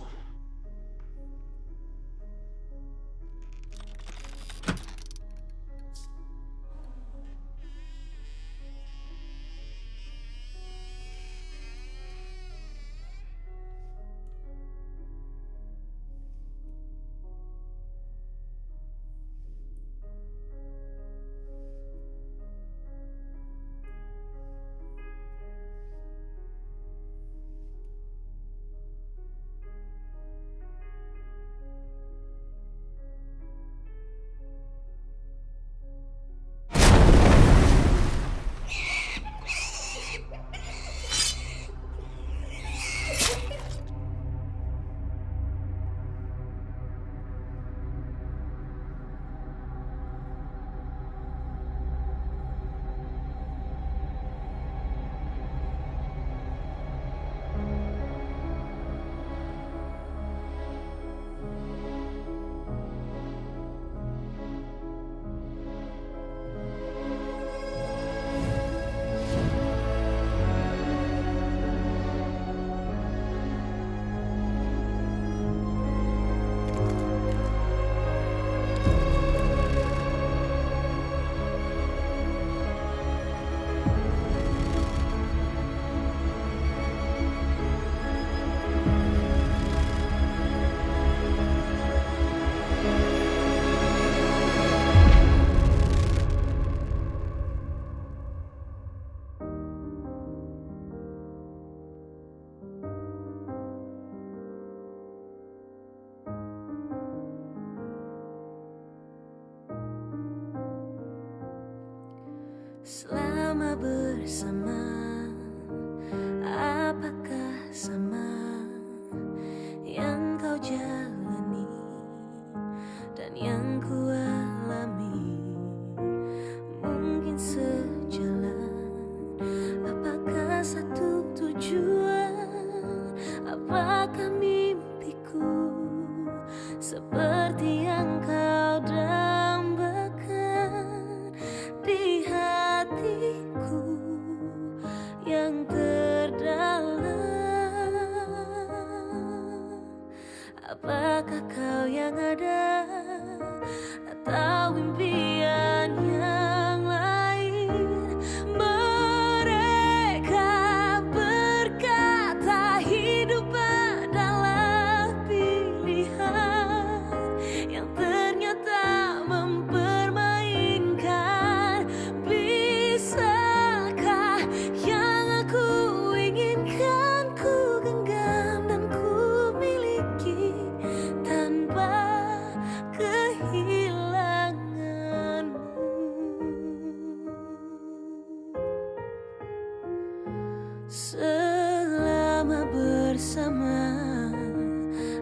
selama bersama, apakah sama yang kau jalani dan yang ku alami? Mungkin sejalan, apakah satu tujuan? Apakah mimpiku seperti yang kau dambakan di hatiku yang terdalam? Apakah kau yang ada atau impian yang lain? Mereka berkata hidup adalah pilihan yang ternyata mempermainkan. Bisakah yang aku inginkan ku genggam dan ku miliki tanpa kehilanganmu? Selama bersama,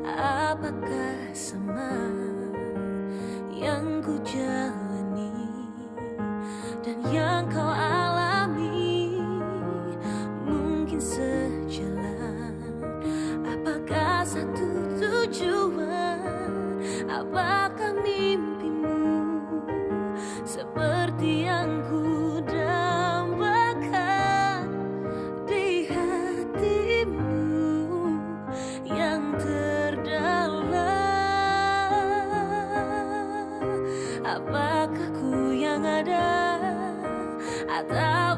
apakah sama yang ku jalani dan yang kau alami? Mungkin sejalan, apakah satu tujuan? Apakah mimpimu seperti yang ku dambakan di hatimu yang terdalam? Apakah ku yang ada atau